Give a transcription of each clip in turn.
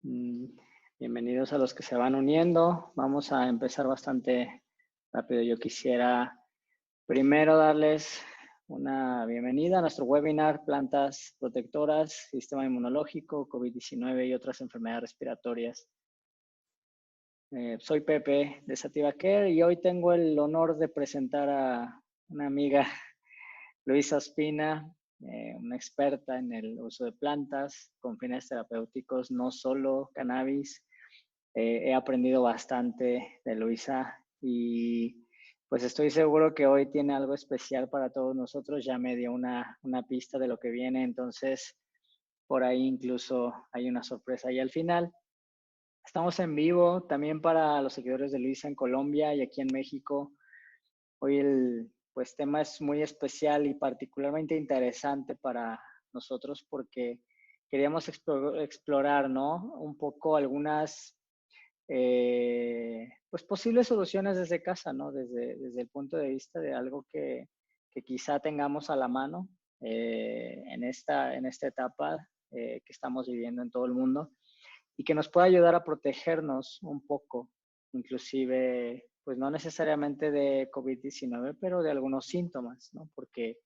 Mm, Bienvenidos a los que se van uniendo. Vamos a empezar bastante rápido. Yo quisiera primero darles una bienvenida a nuestro webinar Plantas Protectoras, Sistema Inmunológico, COVID-19 y otras enfermedades respiratorias. Soy Pepe de Sativa Care y hoy tengo el honor de presentar a una amiga, Luisa Ospina, una experta en el uso de plantas con fines terapéuticos, no solo cannabis. He aprendido bastante de Luisa y pues estoy seguro que hoy tiene algo especial para todos nosotros. Ya me dio una pista de lo que viene, entonces por ahí incluso hay una sorpresa ahí al final. Estamos en vivo también para los seguidores de Luisa en Colombia y aquí en México. Hoy el tema es muy especial y particularmente interesante para nosotros porque queríamos explorar, ¿no? Un poco algunas pues posibles soluciones desde casa, ¿no? Desde el punto de vista de algo que quizá tengamos a la mano en esta etapa que estamos viviendo en todo el mundo y que nos pueda ayudar a protegernos un poco, inclusive, pues no necesariamente de COVID-19, pero de algunos síntomas, ¿no? Porque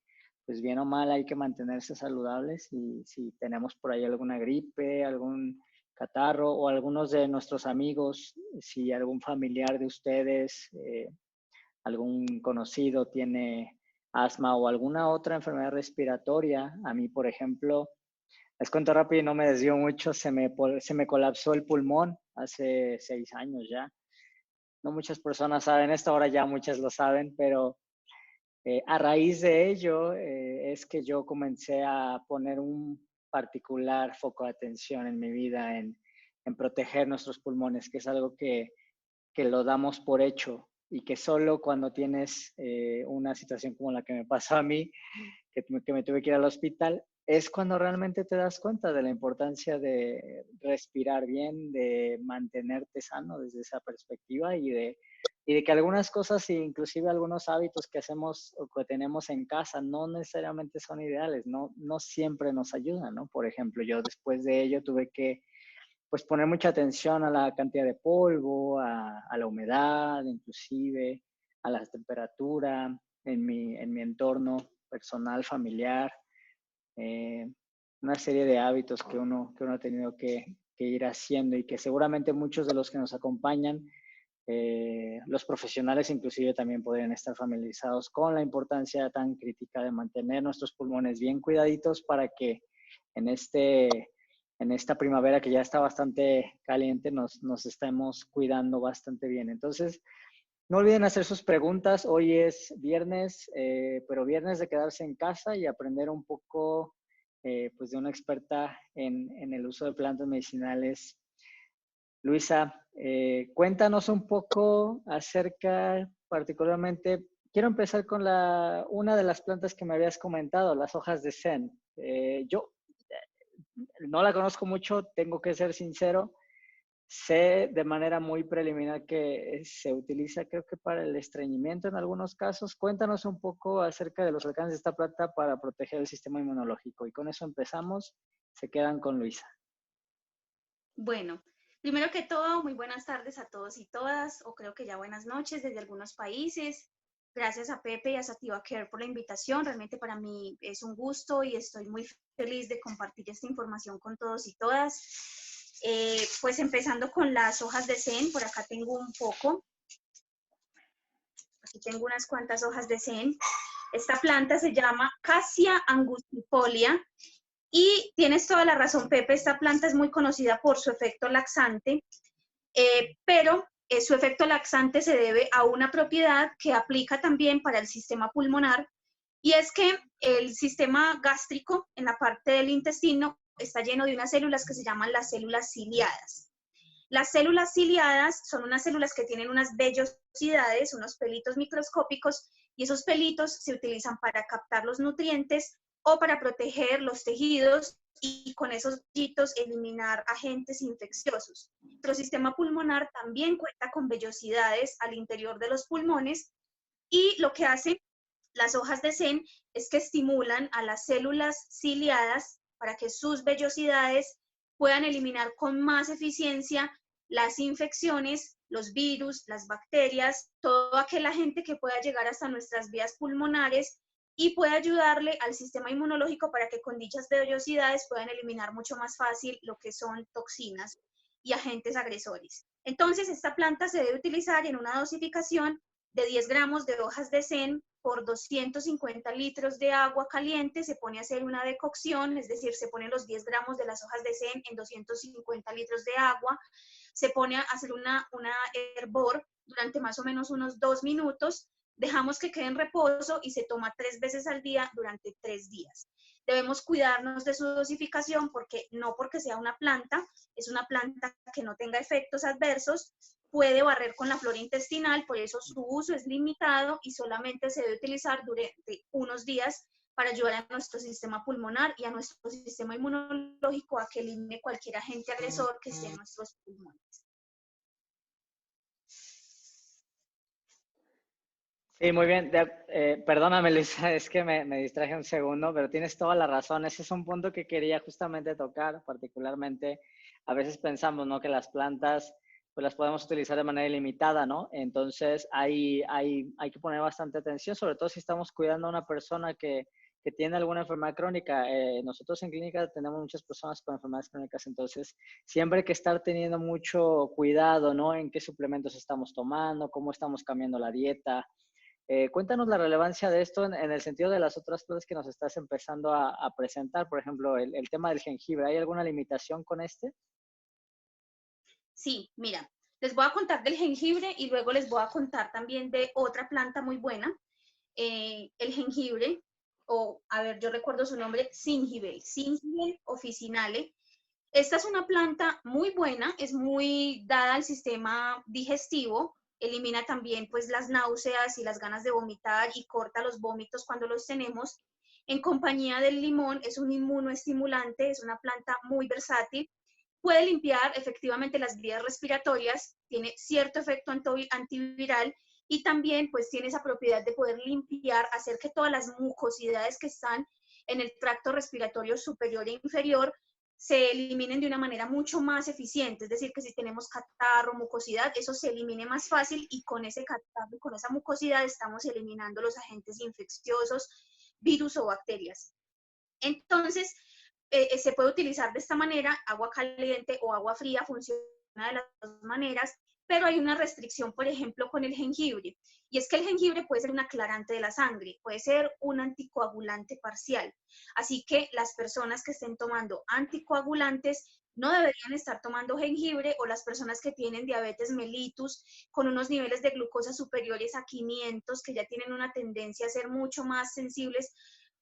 pues bien o mal hay que mantenerse saludables y si tenemos por ahí alguna gripe, algún catarro o algunos de nuestros amigos, si algún familiar de ustedes, algún conocido tiene asma o alguna otra enfermedad respiratoria. A mí, por ejemplo, les cuento rápido y no me desvío mucho, se me colapsó el pulmón hace 6 años ya. No muchas personas saben esto, ahora ya muchas lo saben, pero a raíz de ello es que yo comencé a poner un particular foco de atención en mi vida en proteger nuestros pulmones, que es algo que lo damos por hecho y que solo cuando tienes una situación como la que me pasó a mí, que me tuve que ir al hospital, es cuando realmente te das cuenta de la importancia de respirar bien, de mantenerte sano desde esa perspectiva y de que algunas cosas, inclusive algunos hábitos que hacemos o que tenemos en casa, no necesariamente son ideales, no siempre nos ayudan, ¿no? Por ejemplo, yo después de ello tuve que pues poner mucha atención a la cantidad de polvo, a la humedad, inclusive a la temperatura en mi entorno personal, familiar, eh, una serie de hábitos que uno ha tenido que ir haciendo y que seguramente muchos de los que nos acompañan, los profesionales inclusive también podrían estar familiarizados con la importancia tan crítica de mantener nuestros pulmones bien cuidaditos para que en en esta primavera que ya está bastante caliente, nos estemos cuidando bastante bien. Entonces, no olviden hacer sus preguntas. Hoy es viernes, pero viernes de quedarse en casa y aprender un poco pues de una experta en el uso de plantas medicinales. Luisa, cuéntanos un poco acerca, particularmente, quiero empezar con una de las plantas que me habías comentado, las hojas de Zen. Yo no la conozco mucho, tengo que ser sincero. Sé de manera muy preliminar que se utiliza, creo que para el estreñimiento en algunos casos. Cuéntanos un poco acerca de los alcances de esta planta para proteger el sistema inmunológico. Y con eso empezamos. Se quedan con Luisa. Bueno, primero que todo, muy buenas tardes a todos y todas, o creo que ya buenas noches desde algunos países. Gracias a Pepe y a Sativa Care por la invitación. Realmente para mí es un gusto y estoy muy feliz de compartir esta información con todos y todas. Pues empezando con las hojas de Zen, por acá tengo un poco. Aquí tengo unas cuantas hojas de Zen. Esta planta se llama Cassia angustifolia. Y tienes toda la razón, Pepe, esta planta es muy conocida por su efecto laxante, pero su efecto laxante se debe a una propiedad que aplica también para el sistema pulmonar, y es que el sistema gástrico en la parte del intestino está lleno de unas células que se llaman las células ciliadas. Las células ciliadas son unas células que tienen unas vellosidades, unos pelitos microscópicos, y esos pelitos se utilizan para captar los nutrientes o para proteger los tejidos y con esos vellitos eliminar agentes infecciosos. Nuestro sistema pulmonar también cuenta con vellosidades al interior de los pulmones, y lo que hacen las hojas de Zen es que estimulan a las células ciliadas para que sus vellosidades puedan eliminar con más eficiencia las infecciones, los virus, las bacterias, todo aquel agente que pueda llegar hasta nuestras vías pulmonares y pueda ayudarle al sistema inmunológico para que con dichas vellosidades puedan eliminar mucho más fácil lo que son toxinas y agentes agresores. Entonces, esta planta se debe utilizar en una dosificación de 10 gramos de hojas de sen por 250 litros de agua caliente. Se pone a hacer una decocción, es decir, se ponen los 10 gramos de las hojas de sen en 250 litros de agua, se pone a hacer una hervor durante más o menos unos 2 minutos, dejamos que quede en reposo y se toma 3 veces al día durante 3 días. Debemos cuidarnos de su dosificación porque no porque sea una planta, es una planta que no tenga efectos adversos, puede barrer con la flora intestinal, por eso su uso es limitado y solamente se debe utilizar durante unos días para ayudar a nuestro sistema pulmonar y a nuestro sistema inmunológico a que elimine cualquier agente agresor que esté en nuestros pulmones. Sí, muy bien. Perdóname, Luisa, es que me distraje un segundo, pero tienes toda la razón. Ese es un punto que quería justamente tocar, particularmente. A veces pensamos, ¿no? Que las plantas, pues las podemos utilizar de manera ilimitada, ¿no? Entonces, hay que poner bastante atención, sobre todo si estamos cuidando a una persona que tiene alguna enfermedad crónica. Nosotros en clínica tenemos muchas personas con enfermedades crónicas, entonces siempre hay que estar teniendo mucho cuidado, ¿no? En qué suplementos estamos tomando, cómo estamos cambiando la dieta. Cuéntanos la relevancia de esto en el sentido de las otras cosas que nos estás empezando a presentar, por ejemplo, el tema del jengibre. ¿Hay alguna limitación con este? Sí, mira, les voy a contar del jengibre y luego les voy a contar también de otra planta muy buena, el jengibre, o a ver, yo recuerdo su nombre, Zingiber officinale. Esta es una planta muy buena, es muy dada al sistema digestivo, elimina también pues las náuseas y las ganas de vomitar y corta los vómitos cuando los tenemos. En compañía del limón es un inmunoestimulante, es una planta muy versátil, puede limpiar efectivamente las vías respiratorias, tiene cierto efecto antiviral y también pues tiene esa propiedad de poder limpiar, hacer que todas las mucosidades que están en el tracto respiratorio superior e inferior se eliminen de una manera mucho más eficiente, es decir, que si tenemos catarro, mucosidad, eso se elimine más fácil y con ese catarro, con esa mucosidad estamos eliminando los agentes infecciosos, virus o bacterias. Entonces, se puede utilizar de esta manera, agua caliente o agua fría, funciona de las dos maneras, pero hay una restricción, por ejemplo, con el jengibre, y es que el jengibre puede ser un aclarante de la sangre, puede ser un anticoagulante parcial, así que las personas que estén tomando anticoagulantes no deberían estar tomando jengibre, o las personas que tienen diabetes mellitus con unos niveles de glucosa superiores a 500, que ya tienen una tendencia a ser mucho más sensibles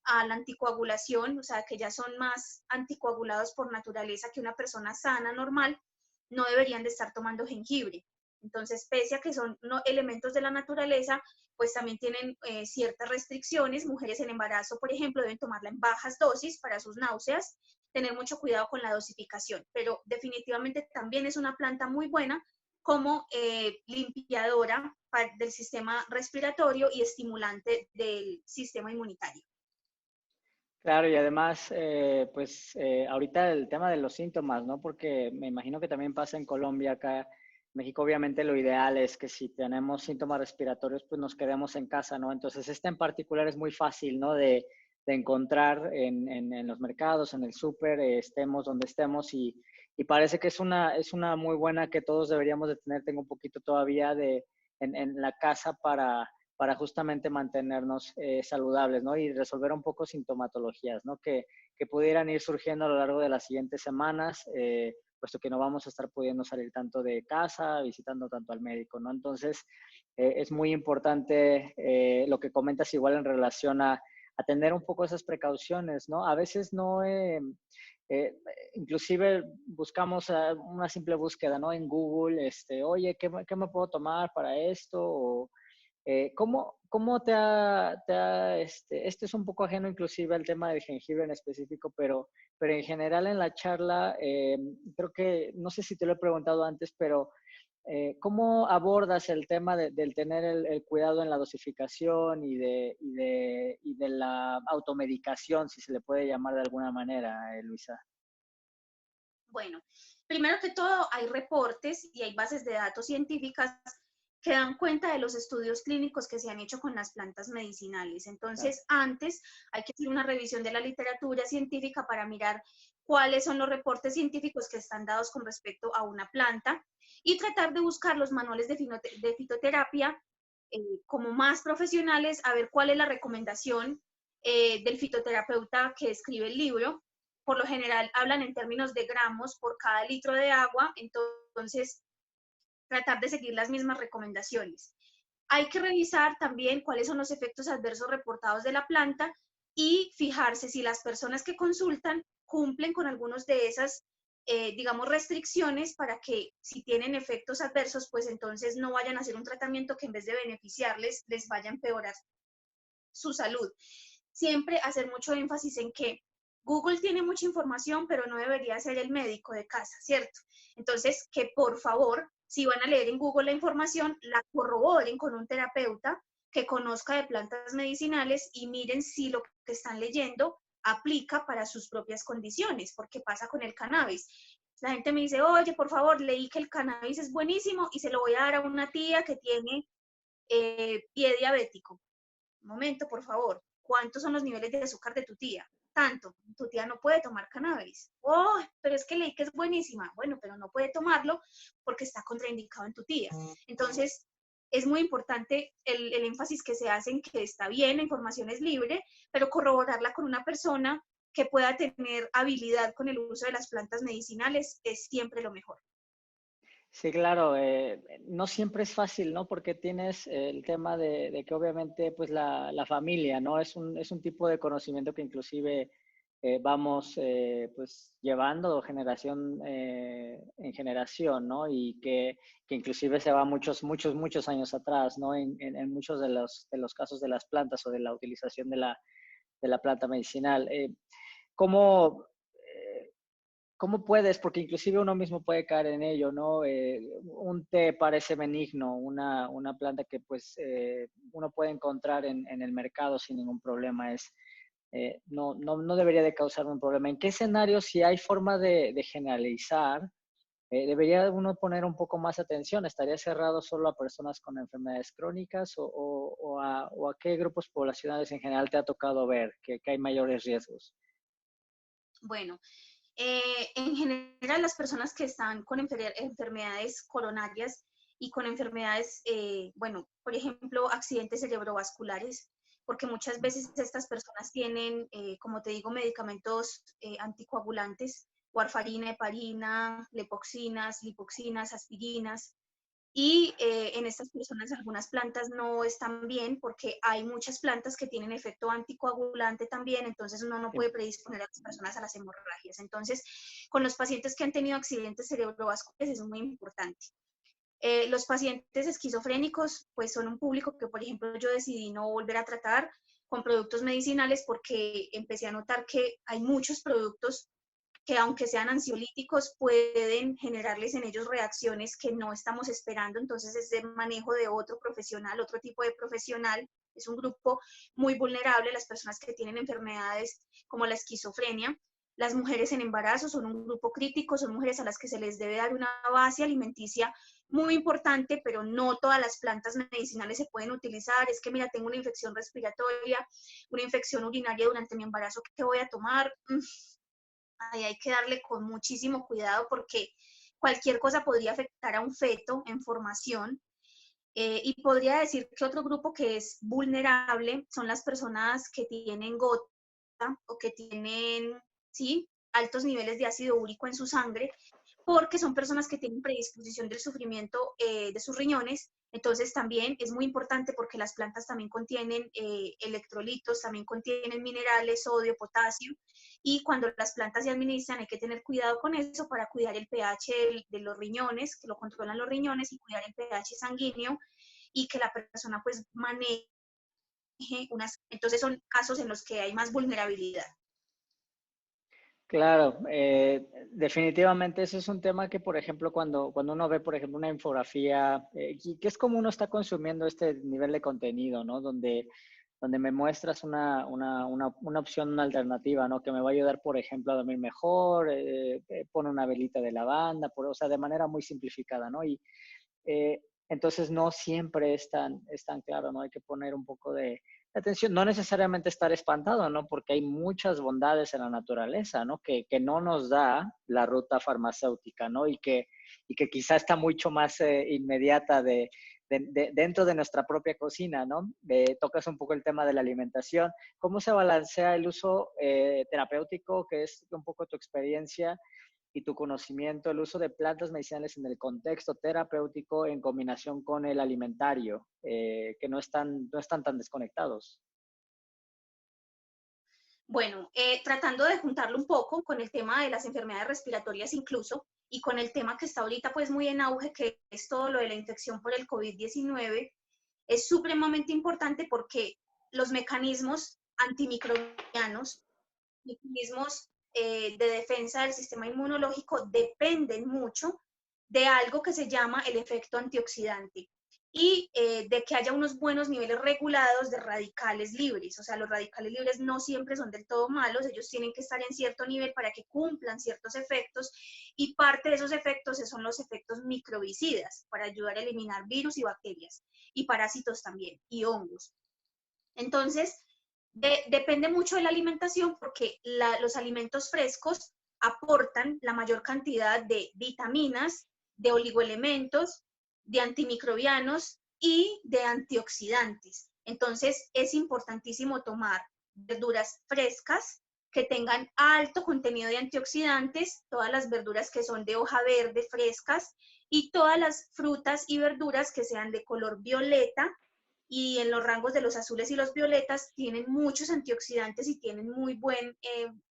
a la anticoagulación, o sea, que ya son más anticoagulados por naturaleza que una persona sana, normal, no deberían de estar tomando jengibre. Entonces, pese a que son elementos de la naturaleza, pues también tienen ciertas restricciones. Mujeres en embarazo, por ejemplo, deben tomarla en bajas dosis para sus náuseas, tener mucho cuidado con la dosificación, pero definitivamente también es una planta muy buena como limpiadora del sistema respiratorio y estimulante del sistema inmunitario. Claro, y además, ahorita el tema de los síntomas, ¿no? Porque me imagino que también pasa en Colombia, acá en México, obviamente lo ideal es que si tenemos síntomas respiratorios, pues nos quedemos en casa, ¿no? Entonces, este en particular es muy fácil, ¿no? De encontrar en los mercados, en el súper, estemos donde estemos, y parece que es una muy buena que todos deberíamos de tener. Tengo un poquito todavía en la casa para justamente mantenernos saludables, ¿no? Y resolver un poco sintomatologías, ¿no? Que pudieran ir surgiendo a lo largo de las siguientes semanas, puesto que no vamos a estar pudiendo salir tanto de casa, visitando tanto al médico, ¿no? Entonces, es muy importante lo que comentas igual en relación a tener un poco esas precauciones, ¿no? A veces no, eh, inclusive buscamos una simple búsqueda, ¿no? En Google, oye, ¿qué me puedo tomar para esto? O, ¿cómo este es un poco ajeno inclusive al tema del jengibre en específico, pero en general en la charla, creo que, no sé si te lo he preguntado antes, pero ¿cómo abordas el tema del tener el cuidado en la dosificación y de la automedicación, si se le puede llamar de alguna manera, Luisa? Bueno, primero que todo, hay reportes y hay bases de datos científicas que dan cuenta de los estudios clínicos que se han hecho con las plantas medicinales. Claro. Entonces, antes hay que hacer una revisión de la literatura científica para mirar cuáles son los reportes científicos que están dados con respecto a una planta y tratar de buscar los manuales de fitoterapia como más profesionales, a ver cuál es la recomendación del fitoterapeuta que escribe el libro. Por lo general hablan en términos de gramos por cada litro de agua, entonces tratar de seguir las mismas recomendaciones. Hay que revisar también cuáles son los efectos adversos reportados de la planta y fijarse si las personas que consultan cumplen con algunos de esas, digamos, restricciones para que si tienen efectos adversos, pues entonces no vayan a hacer un tratamiento que en vez de beneficiarles, les vaya a empeorar su salud. Siempre hacer mucho énfasis en que Google tiene mucha información, pero no debería ser el médico de casa, ¿cierto? Entonces, que por favor, si van a leer en Google la información, la corroboren con un terapeuta que conozca de plantas medicinales y miren si lo que están leyendo aplica para sus propias condiciones, porque pasa con el cannabis. La gente me dice, oye, por favor, leí que el cannabis es buenísimo y se lo voy a dar a una tía que tiene pie diabético. Un momento, por favor, ¿cuántos son los niveles de azúcar de tu tía? Tanto, tu tía no puede tomar cannabis. Oh, pero es que leí que es buenísima. Bueno, pero no puede tomarlo porque está contraindicado en tu tía. Entonces, es muy importante el énfasis que se hace en que está bien, la información es libre, pero corroborarla con una persona que pueda tener habilidad con el uso de las plantas medicinales es siempre lo mejor. Sí, claro, no siempre es fácil, ¿no? Porque tienes el tema de que obviamente pues la familia, ¿no? Es un tipo de conocimiento que inclusive vamos pues llevando generación en generación, ¿no? Y que inclusive se va muchos años atrás, ¿no? En muchos de los casos de las plantas o de la utilización de la planta medicinal. ¿Cómo, ¿Cómo puedes? Porque inclusive uno mismo puede caer en ello, ¿no? Un té parece benigno, una planta que pues uno puede encontrar en el mercado sin ningún problema. No debería de causar un problema. ¿En qué escenario, si hay forma de generalizar, debería uno poner un poco más atención? ¿Estaría cerrado solo a personas con enfermedades crónicas o a qué grupos poblacionales en general te ha tocado ver que hay mayores riesgos? Bueno, en general, las personas que están con enfermedades coronarias y con enfermedades, bueno, por ejemplo, accidentes cerebrovasculares, porque muchas veces estas personas tienen, como te digo, medicamentos anticoagulantes, warfarina, heparina, lepoxinas, lipoxinas, aspirinas, y en estas personas algunas plantas no están bien porque hay muchas plantas que tienen efecto anticoagulante también, entonces uno no Sí. puede predisponer a las personas a las hemorragias. Entonces, con los pacientes que han tenido accidentes cerebrovasculares es muy importante. Los pacientes esquizofrénicos pues son un público que, por ejemplo, yo decidí no volver a tratar con productos medicinales porque empecé a notar que hay muchos productos que aunque sean ansiolíticos, pueden generarles en ellos reacciones que no estamos esperando, entonces es de manejo de otro profesional, otro tipo de profesional. Es un grupo muy vulnerable, las personas que tienen enfermedades como la esquizofrenia. Las mujeres en embarazo son un grupo crítico, son mujeres a las que se les debe dar una base alimenticia muy importante, pero no todas las plantas medicinales se pueden utilizar. Es que, mira, tengo una infección respiratoria, una infección urinaria durante mi embarazo, ¿qué voy a tomar? Ahí hay que darle con muchísimo cuidado porque cualquier cosa podría afectar a un feto en formación. Y podría decir que otro grupo que es vulnerable son las personas que tienen gota o que tienen, sí, altos niveles de ácido úrico en su sangre, porque son personas que tienen predisposición del sufrimiento de sus riñones. Entonces también es muy importante porque las plantas también contienen electrolitos, también contienen minerales, sodio, potasio, y cuando las plantas se administran hay que tener cuidado con eso para cuidar el pH de los riñones, que lo controlan los riñones, y cuidar el pH sanguíneo y que la persona pues maneje unas... Entonces son casos en los que hay más vulnerabilidad. Claro, definitivamente eso es un tema que, por ejemplo, cuando uno ve, por ejemplo, una infografía, que es como uno está consumiendo este nivel de contenido, ¿no? Donde donde me muestras una opción, una alternativa, ¿no? Que me va a ayudar, por ejemplo, a dormir mejor, pone una velita de lavanda, o sea, de manera muy simplificada, ¿no? Y entonces no siempre es tan claro, ¿no? Hay que poner un poco de atención, no necesariamente estar espantado, ¿no? Porque hay muchas bondades en la naturaleza, ¿no? Que no nos da la ruta farmacéutica, ¿no? Y que quizá está mucho más inmediata dentro de nuestra propia cocina, ¿no? Tocas un poco el tema de la alimentación. ¿Cómo se balancea el uso terapéutico, que es un poco tu experiencia y tu conocimiento, el uso de plantas medicinales en el contexto terapéutico en combinación con el alimentario, que no están tan desconectados? Bueno, tratando de juntarlo un poco con el tema de las enfermedades respiratorias incluso, y con el tema que está ahorita pues muy en auge, que es todo lo de la infección por el COVID-19, es supremamente importante porque los mecanismos antimicrobianos, mecanismos de defensa del sistema inmunológico dependen mucho de algo que se llama el efecto antioxidante y de que haya unos buenos niveles regulados de radicales libres. O sea, los radicales libres no siempre son del todo malos, ellos tienen que estar en cierto nivel para que cumplan ciertos efectos y parte de esos efectos son los efectos microbicidas para ayudar a eliminar virus y bacterias y parásitos también y hongos. Entonces, depende mucho de la alimentación porque los alimentos frescos aportan la mayor cantidad de vitaminas, de oligoelementos, de antimicrobianos y de antioxidantes. Entonces, es importantísimo tomar verduras frescas que tengan alto contenido de antioxidantes, todas las verduras que son de hoja verde frescas y todas las frutas y verduras que sean de color violeta y en los rangos de los azules y los violetas tienen muchos antioxidantes y tienen muy buen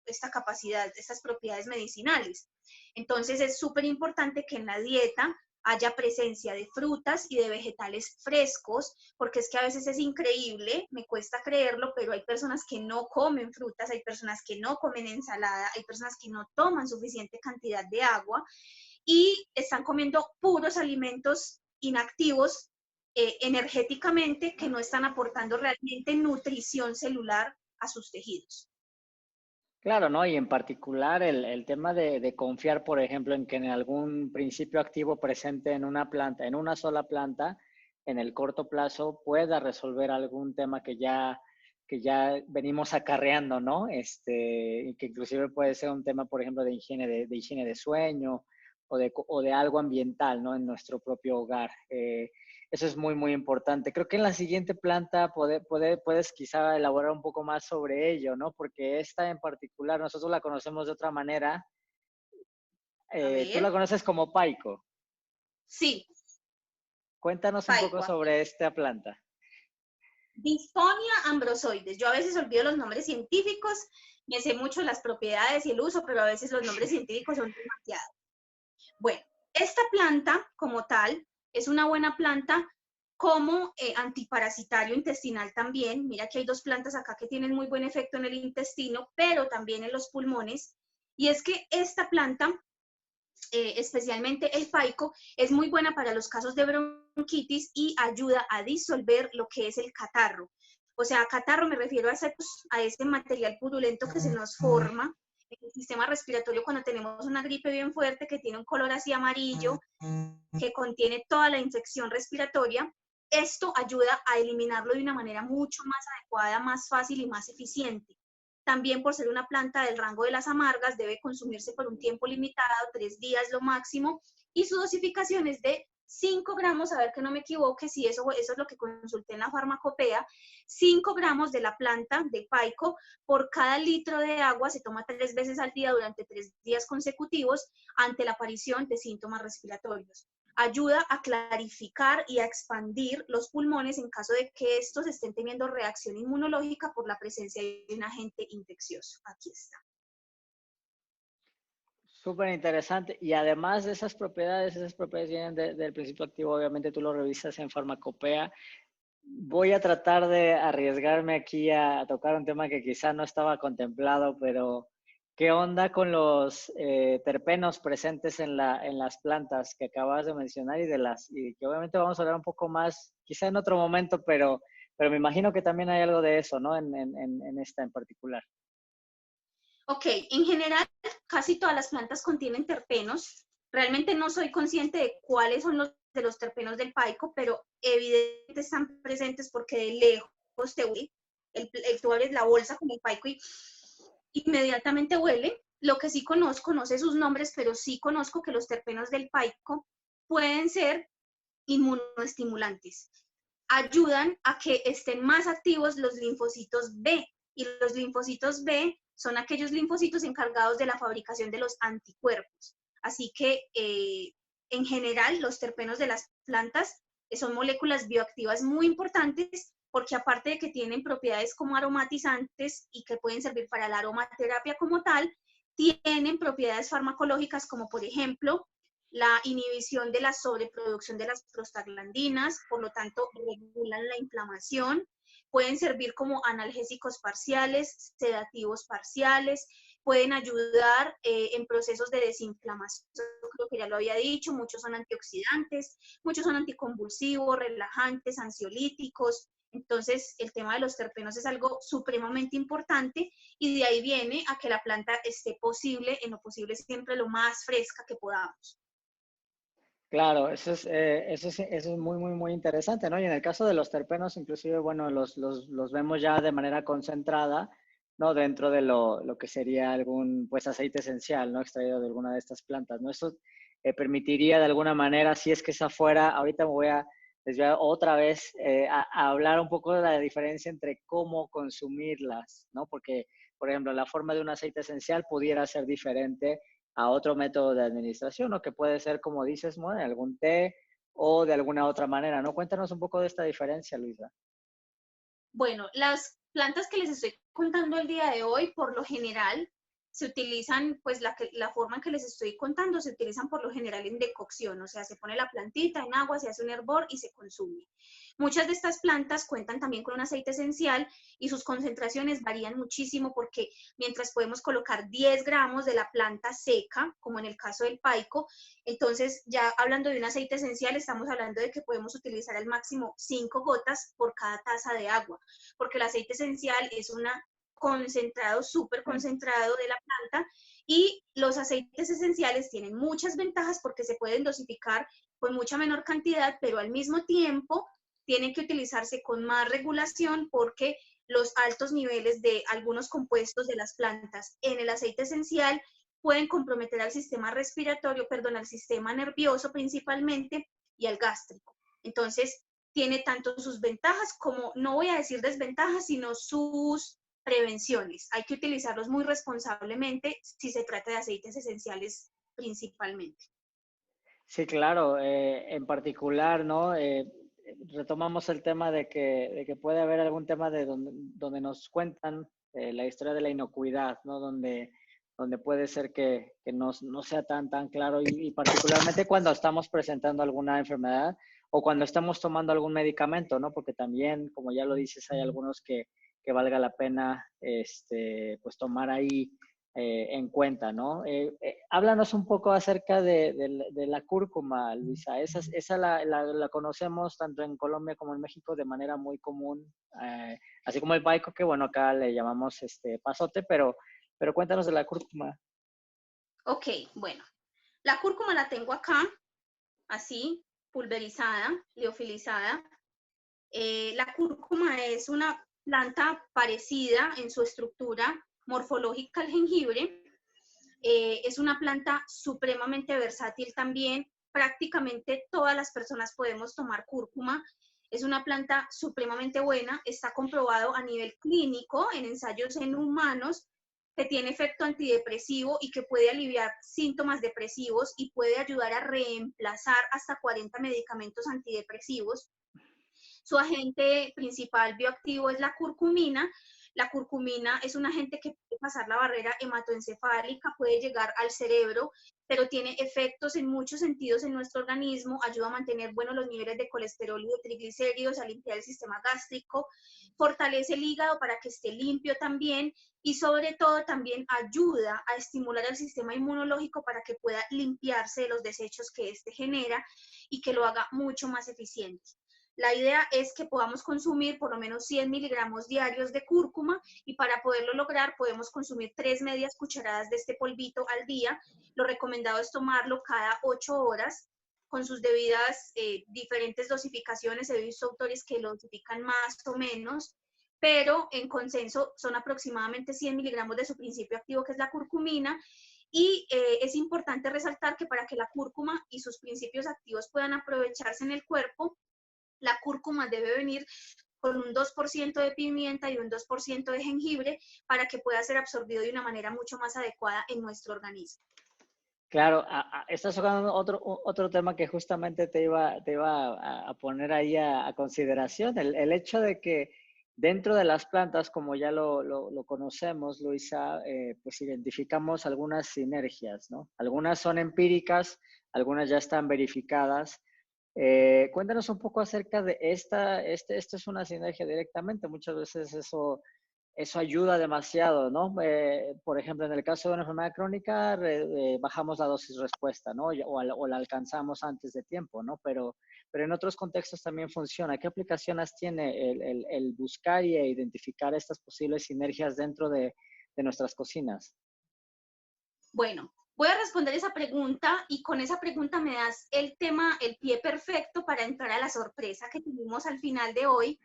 esta capacidad, estas propiedades medicinales. Entonces es súper importante que en la dieta haya presencia de frutas y de vegetales frescos, porque es que a veces es increíble, me cuesta creerlo, pero hay personas que no comen frutas, hay personas que no comen ensalada, hay personas que no toman suficiente cantidad de agua y están comiendo puros alimentos inactivos energéticamente que no están aportando realmente nutrición celular a sus tejidos. Claro, ¿no? Y en particular el tema de confiar, por ejemplo, en que en algún principio activo presente en una planta, en una sola planta, en el corto plazo pueda resolver algún tema que ya venimos acarreando, ¿no? Y que inclusive puede ser un tema, por ejemplo, de higiene de sueño o de algo ambiental, ¿no? En nuestro propio hogar. Eso es muy, muy importante. Creo que en la siguiente planta puedes quizá elaborar un poco más sobre ello, ¿no? Porque esta en particular nosotros la conocemos de otra manera. A Tú la ver. conoces como paico. Sí, Cuéntanos un poco Paico. sobre esta planta. Disponia ambrosoides. Yo a veces olvido los nombres científicos, me sé mucho las propiedades y el uso, pero a veces los nombres científicos son demasiados. Bueno, esta planta como tal es una buena planta como antiparasitario intestinal también. Mira que hay dos plantas acá que tienen muy buen efecto en el intestino, pero también en los pulmones. Y es que esta planta, especialmente el paico, es muy buena para los casos de bronquitis y ayuda a disolver lo que es el catarro. O sea, catarro me refiero a ese material purulento que se nos forma en el sistema respiratorio cuando tenemos una gripe bien fuerte que tiene un color así amarillo, que contiene toda la infección respiratoria. Esto ayuda a eliminarlo de una manera mucho más adecuada, más fácil y más eficiente. También por ser una planta del rango de las amargas, debe consumirse por un tiempo limitado, 3 días lo máximo, y su dosificación es de 5 gramos, a ver que no me equivoque, si eso es lo que consulté en la farmacopea, 5 gramos de la planta de paico por cada litro de agua, se toma 3 veces al día durante 3 días consecutivos ante la aparición de síntomas respiratorios. Ayuda a clarificar y a expandir los pulmones en caso de que estos estén teniendo reacción inmunológica por la presencia de un agente infeccioso. Aquí está. Súper interesante. Y además de esas propiedades vienen del principio activo, obviamente tú lo revisas en farmacopea. Voy a tratar de arriesgarme aquí a tocar un tema que quizá no estaba contemplado, pero ¿qué onda con los terpenos presentes en las plantas que acabas de mencionar y que obviamente vamos a hablar un poco más, quizá en otro momento, pero pero me imagino que también hay algo de eso, ¿no? En esta en particular. Ok, en general casi todas las plantas contienen terpenos. Realmente no soy consciente de cuáles son los de los terpenos del paico, pero evidentemente están presentes porque de lejos te huele. Tú abres la bolsa con el paico y inmediatamente huele. Lo que sí conozco, no sé sus nombres, pero sí conozco que los terpenos del paico pueden ser inmunoestimulantes. Ayudan a que estén más activos los linfocitos B, y los linfocitos B son aquellos linfocitos encargados de la fabricación de los anticuerpos. Así que, en general, los terpenos de las plantas son moléculas bioactivas muy importantes porque aparte de que tienen propiedades como aromatizantes y que pueden servir para la aromaterapia como tal, tienen propiedades farmacológicas como por ejemplo la inhibición de la sobreproducción de las prostaglandinas, por lo tanto regulan la inflamación, pueden servir como analgésicos parciales, sedativos parciales, pueden ayudar en procesos de desinflamación, creo que ya lo había dicho, muchos son antioxidantes, muchos son anticonvulsivos, relajantes, ansiolíticos. Entonces, el tema de los terpenos es algo supremamente importante y de ahí viene a que la planta esté posible, en lo posible siempre lo más fresca que podamos. Claro, eso es muy, muy, muy interesante, ¿no? Y en el caso de los terpenos, inclusive, bueno, los vemos ya de manera concentrada, ¿no? Dentro de lo que sería algún, pues, aceite esencial, ¿no? Extraído de alguna de estas plantas, ¿no? Eso permitiría de alguna manera, si es que esa fuera, ahorita me voy a desviar otra vez a hablar un poco de la diferencia entre cómo consumirlas, ¿no? Porque, por ejemplo, la forma de un aceite esencial pudiera ser diferente a otro método de administración, o que puede ser, como dices, ¿no? Algún té o de alguna otra manera, ¿no? Cuéntanos un poco de esta diferencia, Luisa. Bueno, las plantas que les estoy contando el día de hoy, por lo general, se utilizan, pues la forma en que les estoy contando, se utilizan por lo general en decocción, o sea, se pone la plantita en agua, se hace un hervor y se consume. Muchas de estas plantas cuentan también con un aceite esencial y sus concentraciones varían muchísimo porque mientras podemos colocar 10 gramos de la planta seca, como en el caso del paico, entonces ya hablando de un aceite esencial, estamos hablando de que podemos utilizar al máximo 5 gotas por cada taza de agua, porque el aceite esencial es un concentrado, súper concentrado de la planta, y los aceites esenciales tienen muchas ventajas porque se pueden dosificar con mucha menor cantidad, pero al mismo tiempo tienen que utilizarse con más regulación porque los altos niveles de algunos compuestos de las plantas en el aceite esencial pueden comprometer al sistema respiratorio, perdón, al sistema nervioso principalmente y al gástrico. Entonces, tiene tanto sus ventajas como, no voy a decir desventajas, sino sus prevenciones. Hay que utilizarlos muy responsablemente si se trata de aceites esenciales principalmente. Sí, claro, en particular, ¿no? Retomamos el tema de que puede haber algún tema de donde nos cuentan la historia de la inocuidad, ¿no? Donde puede ser que no sea tan claro y particularmente cuando estamos presentando alguna enfermedad o cuando estamos tomando algún medicamento, ¿no? Porque también, como ya lo dices, hay algunos que valga la pena, pues tomar ahí en cuenta, ¿no? Háblanos un poco acerca de la cúrcuma, Luisa. Esa la conocemos tanto en Colombia como en México de manera muy común, así como el paico, que bueno, acá le llamamos pasote, pero cuéntanos de la cúrcuma. Ok, bueno, la cúrcuma la tengo acá, así, pulverizada, liofilizada. La cúrcuma es una planta parecida en su estructura morfológica al jengibre. Es una planta supremamente versátil también. Prácticamente todas las personas podemos tomar cúrcuma. Es una planta supremamente buena. Está comprobado a nivel clínico en ensayos en humanos que tiene efecto antidepresivo y que puede aliviar síntomas depresivos y puede ayudar a reemplazar hasta 40 medicamentos antidepresivos. Su agente principal bioactivo es la curcumina. La curcumina es un agente que puede pasar la barrera hematoencefálica, puede llegar al cerebro, pero tiene efectos en muchos sentidos en nuestro organismo, ayuda a mantener buenos los niveles de colesterol y de triglicéridos, a limpiar el sistema gástrico, fortalece el hígado para que esté limpio también y sobre todo también ayuda a estimular el sistema inmunológico para que pueda limpiarse de los desechos que éste genera y que lo haga mucho más eficiente. La idea es que podamos consumir por lo menos 100 miligramos diarios de cúrcuma y para poderlo lograr podemos consumir 3 medias cucharadas de este polvito al día. Lo recomendado es tomarlo cada 8 horas con sus debidas diferentes dosificaciones. He visto autores que lo dosifican más o menos, pero en consenso son aproximadamente 100 miligramos de su principio activo, que es la curcumina. Y es importante resaltar que para que la cúrcuma y sus principios activos puedan aprovecharse en el cuerpo, la cúrcuma debe venir con un 2% de pimienta y un 2% de jengibre para que pueda ser absorbido de una manera mucho más adecuada en nuestro organismo. Claro, estás tocando otro tema que justamente te iba a poner ahí a consideración, el hecho de que dentro de las plantas, como ya lo conocemos, Luisa, pues identificamos algunas sinergias, ¿no? Algunas son empíricas, algunas ya están verificadas. Cuéntanos un poco acerca de esto es una sinergia directamente, muchas veces eso ayuda demasiado, ¿no? Por ejemplo, en el caso de una enfermedad crónica, bajamos la dosis respuesta, ¿no? O la alcanzamos antes de tiempo, ¿no? Pero en otros contextos también funciona. ¿Qué aplicaciones tiene el buscar y identificar estas posibles sinergias dentro de nuestras cocinas? Bueno, voy a responder esa pregunta y con esa pregunta me das el tema, el pie perfecto para entrar a la sorpresa que tuvimos al final de hoy,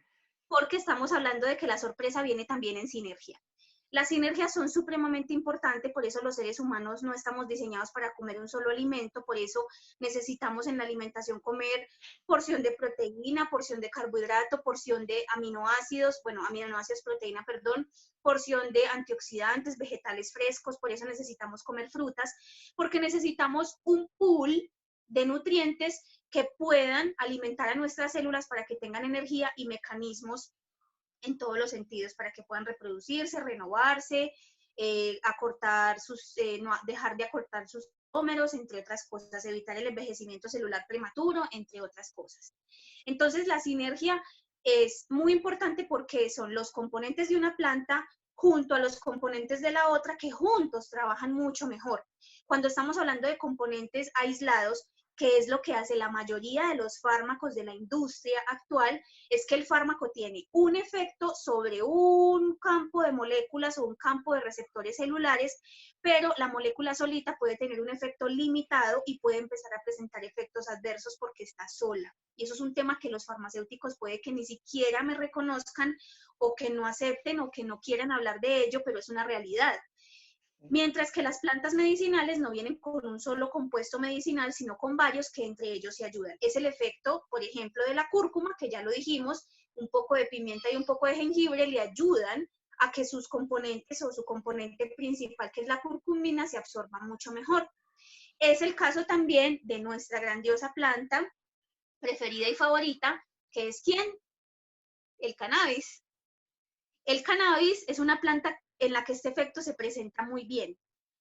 porque estamos hablando de que la sorpresa viene también en sinergia. Las sinergias son supremamente importantes, por eso los seres humanos no estamos diseñados para comer un solo alimento, por eso necesitamos en la alimentación comer porción de proteína, porción de carbohidrato, porción de aminoácidos, bueno, aminoácidos, proteína, perdón, porción de antioxidantes, vegetales frescos, por eso necesitamos comer frutas, porque necesitamos un pool de nutrientes que puedan alimentar a nuestras células para que tengan energía y mecanismos en todos los sentidos, para que puedan reproducirse, renovarse, dejar de acortar sus telómeros, entre otras cosas, evitar el envejecimiento celular prematuro, entre otras cosas. Entonces, la sinergia es muy importante porque son los componentes de una planta junto a los componentes de la otra que juntos trabajan mucho mejor. Cuando estamos hablando de componentes aislados, que es lo que hace la mayoría de los fármacos de la industria actual, es que el fármaco tiene un efecto sobre un campo de moléculas o un campo de receptores celulares, pero la molécula solita puede tener un efecto limitado y puede empezar a presentar efectos adversos porque está sola. Y eso es un tema que los farmacéuticos puede que ni siquiera me reconozcan o que no acepten o que no quieran hablar de ello, pero es una realidad. Mientras que las plantas medicinales no vienen con un solo compuesto medicinal, sino con varios que entre ellos se ayudan. Es el efecto, por ejemplo, de la cúrcuma, que ya lo dijimos, un poco de pimienta y un poco de jengibre le ayudan a que sus componentes o su componente principal, que es la curcumina, se absorba mucho mejor. Es el caso también de nuestra grandiosa planta preferida y favorita, que es ¿quién? El cannabis. El cannabis es una planta en la que este efecto se presenta muy bien.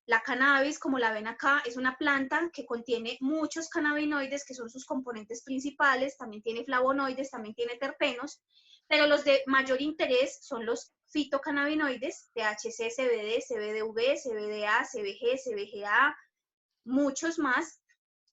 La cannabis, como la ven acá, es una planta que contiene muchos cannabinoides, que son sus componentes principales, también tiene flavonoides, también tiene terpenos, pero los de mayor interés son los fitocannabinoides, THC, CBD, CBDV, CBDA, CBG, CBGA, muchos más.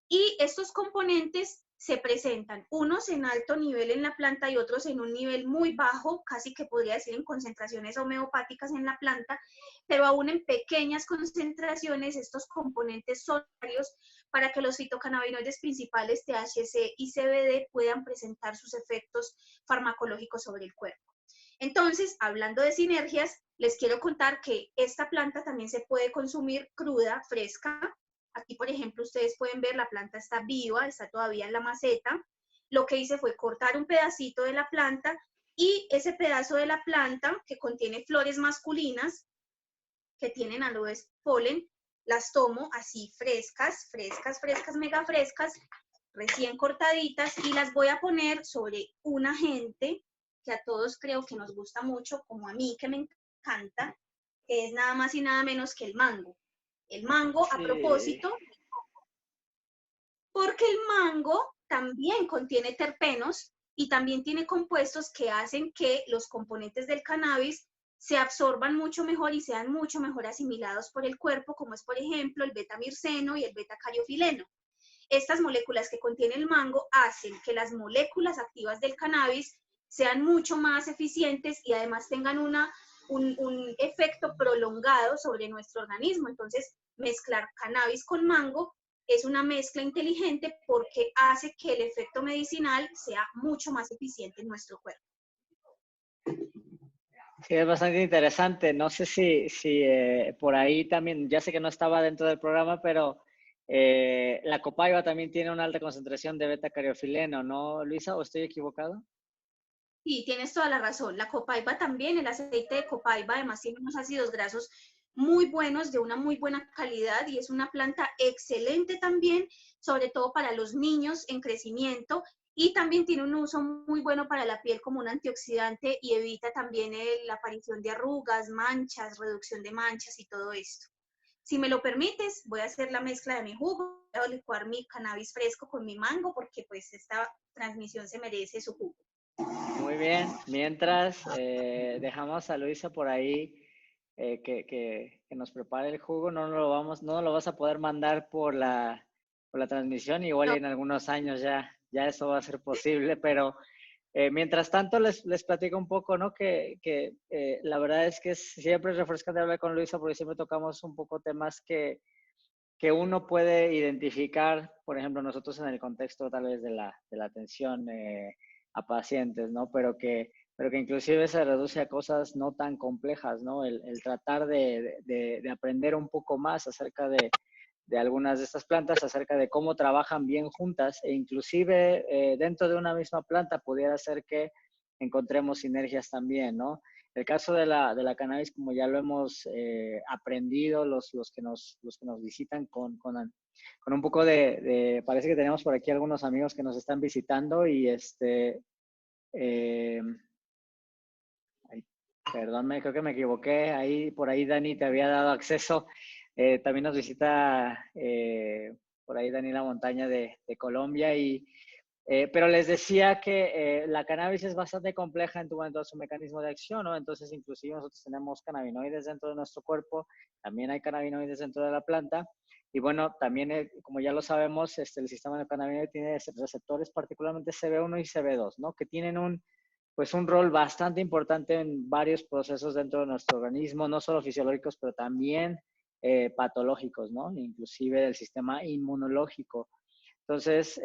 Y estos componentes se presentan unos en alto nivel en la planta y otros en un nivel muy bajo, casi que podría decir en concentraciones homeopáticas en la planta, pero aún en pequeñas concentraciones estos componentes son necesarios para que los fitocannabinoides principales THC y CBD puedan presentar sus efectos farmacológicos sobre el cuerpo. Entonces, hablando de sinergias, les quiero contar que esta planta también se puede consumir cruda, fresca. Aquí, por ejemplo, ustedes pueden ver la planta está viva, está todavía en la maceta. Lo que hice fue cortar un pedacito de la planta y ese pedazo de la planta que contiene flores masculinas, que tienen a la vez polen, las tomo así frescas, frescas, frescas, mega frescas, recién cortaditas y las voy a poner sobre un agente que a todos creo que nos gusta mucho, como a mí que me encanta, que es nada más y nada menos que el mango. El mango, a propósito, porque el mango también contiene terpenos y también tiene compuestos que hacen que los componentes del cannabis se absorban mucho mejor y sean mucho mejor asimilados por el cuerpo, como es, por ejemplo, el beta-mirceno y el beta-cariofileno. estas moléculas que contiene el mango hacen que las moléculas activas del cannabis sean mucho más eficientes y además tengan un efecto prolongado sobre nuestro organismo. Entonces, mezclar cannabis con mango es una mezcla inteligente porque hace que el efecto medicinal sea mucho más eficiente en nuestro cuerpo. Sí, es bastante interesante. No sé si por ahí también, ya sé que no estaba dentro del programa, pero la copaiba también tiene una alta concentración de beta-cariofileno, ¿no, Luisa? ¿O estoy equivocado? Sí, tienes toda la razón. La copaiba también, el aceite de copaiba además tiene unos ácidos grasos muy buenos, de una muy buena calidad, y es una planta excelente también, sobre todo para los niños en crecimiento, y también tiene un uso muy bueno para la piel como un antioxidante y evita también la aparición de arrugas, manchas, reducción de manchas y todo esto. Si me lo permites, voy a hacer la mezcla de mi jugo, voy a licuar mi cannabis fresco con mi mango porque pues esta transmisión se merece su jugo. Muy bien. Mientras dejamos a Luisa por ahí que nos prepare el jugo, no lo vas a poder mandar por la transmisión, igual No, en algunos años ya eso va a ser posible, pero mientras tanto les platico un poco, ¿no? Que la verdad es que siempre es refrescante hablar con Luisa porque siempre tocamos un poco temas que uno puede identificar, por ejemplo, nosotros en el contexto tal vez de la atención a pacientes, ¿no? Pero que inclusive se reduce a cosas no tan complejas, ¿no? El tratar de aprender un poco más acerca de algunas de estas plantas, acerca de cómo trabajan bien juntas e inclusive dentro de una misma planta pudiera ser que encontremos sinergias también, ¿no? El caso de la cannabis, como ya lo hemos aprendido los que nos visitan con un poco parece que tenemos por aquí algunos amigos que nos están visitando y eh, ay, perdón, creo que me equivoqué, ahí por ahí Dani te había dado acceso, también nos visita por ahí Dani La Montaña de Colombia pero les decía que la cannabis es bastante compleja en cuanto a su mecanismo de acción, ¿no? Entonces, inclusive nosotros tenemos cannabinoides dentro de nuestro cuerpo, también hay cannabinoides dentro de la planta, y bueno, también, como ya lo sabemos, el sistema de cannabinoides tiene receptores, particularmente CB1 y CB2, ¿no? Que tienen pues un rol bastante importante en varios procesos dentro de nuestro organismo, no solo fisiológicos, pero también patológicos, ¿no? Inclusive del sistema inmunológico. Entonces,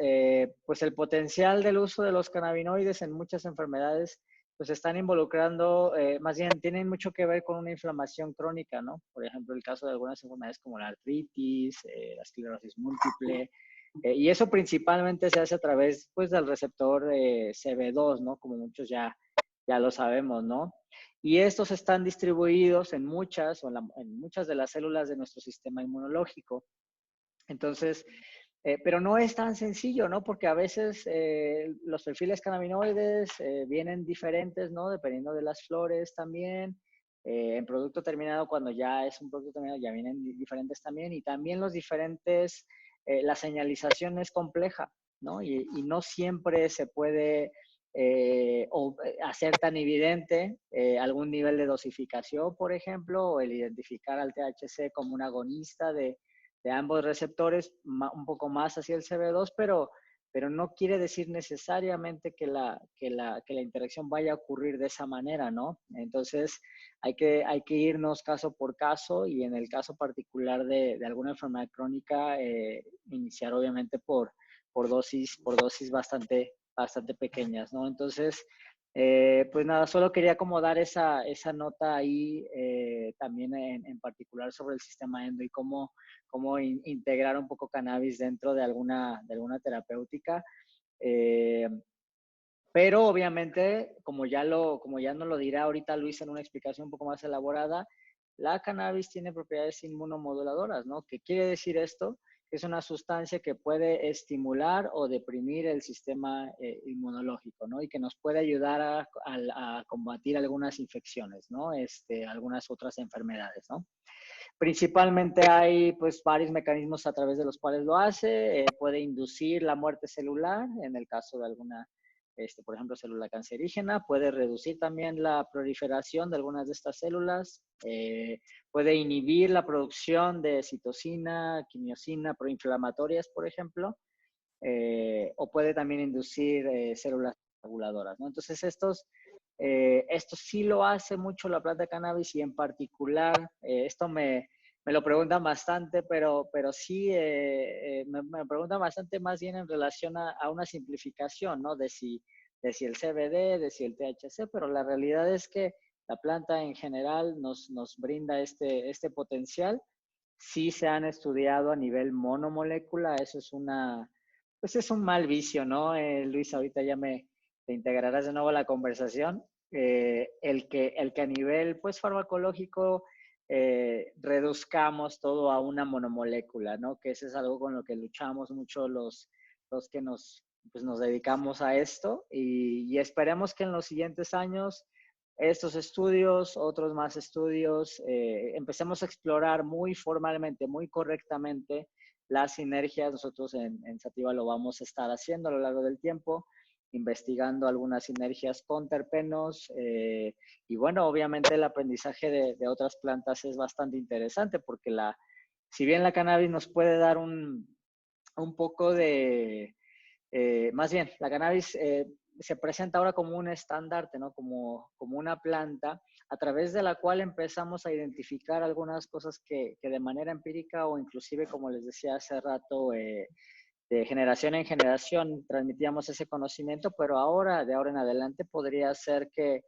pues el potencial del uso de los cannabinoides en muchas enfermedades, pues están involucrando, más bien tienen mucho que ver con una inflamación crónica, ¿no? Por ejemplo, el caso de algunas enfermedades como la artritis, la esclerosis múltiple, y eso principalmente se hace a través, pues, del receptor CB2, ¿no? Como muchos ya lo sabemos, ¿no? Y estos están distribuidos en muchas en muchas de las células de nuestro sistema inmunológico. Entonces, pero no es tan sencillo, ¿no? Porque a veces los perfiles cannabinoides vienen diferentes, ¿no? Dependiendo de las flores también. En producto terminado, cuando ya es un producto terminado, ya vienen diferentes también. Y también la señalización es compleja, ¿no? Y no siempre se puede hacer tan evidente algún nivel de dosificación, por ejemplo, o el identificar al THC como un agonista de ambos receptores, un poco más hacia el CB2, pero no quiere decir necesariamente que la interacción vaya a ocurrir de esa manera, ¿no? Entonces, hay que irnos caso por caso y en el caso particular de alguna enfermedad crónica, iniciar obviamente por dosis bastante pequeñas, ¿no? Entonces, pues nada, solo quería como dar esa nota ahí también en particular sobre el sistema endo y cómo integrar un poco cannabis dentro de alguna terapéutica. Eh, pero obviamente, como ya nos lo dirá ahorita Luis en una explicación un poco más elaborada, la cannabis tiene propiedades inmunomoduladoras, ¿no? ¿Qué quiere decir esto? Que es una sustancia que puede estimular o deprimir el sistema inmunológico, ¿no? Y que nos puede ayudar a combatir algunas infecciones, ¿no? Algunas otras enfermedades, ¿no? Principalmente hay pues varios mecanismos a través de los cuales lo hace. Puede inducir la muerte celular en el caso de alguna, por ejemplo, célula cancerígena. Puede reducir también la proliferación de algunas de estas células. Puede inhibir la producción de citocina, quimiosina, proinflamatorias, por ejemplo. o puede también inducir células reguladoras, ¿no? Entonces, esto sí lo hace mucho la planta de cannabis y en particular, esto me lo preguntan bastante, pero sí me preguntan bastante más bien en relación a una simplificación, ¿no? De si el CBD, de si el THC, pero la realidad es que la planta en general nos brinda este potencial. Sí se han estudiado a nivel monomolécula, eso es pues es un mal vicio, ¿no? Luis, ahorita ya te integrarás de nuevo a la conversación. El que a nivel, pues, farmacológico reduzcamos todo a una monomolécula, ¿no? Que eso es algo con lo que luchamos mucho los que pues, nos dedicamos a esto y esperemos que en los siguientes años estos estudios, otros más estudios, empecemos a explorar muy formalmente, muy correctamente las sinergias. Nosotros en Sativa lo vamos a estar haciendo a lo largo del tiempo, investigando algunas sinergias con terpenos y bueno, obviamente el aprendizaje de otras plantas es bastante interesante porque si bien la cannabis nos puede dar un poco más bien, la cannabis se presenta ahora como un estandarte, ¿no? Como una planta a través de la cual empezamos a identificar algunas cosas que de manera empírica o inclusive, como les decía hace rato, de generación en generación transmitíamos ese conocimiento, pero ahora, de ahora en adelante, podría ser que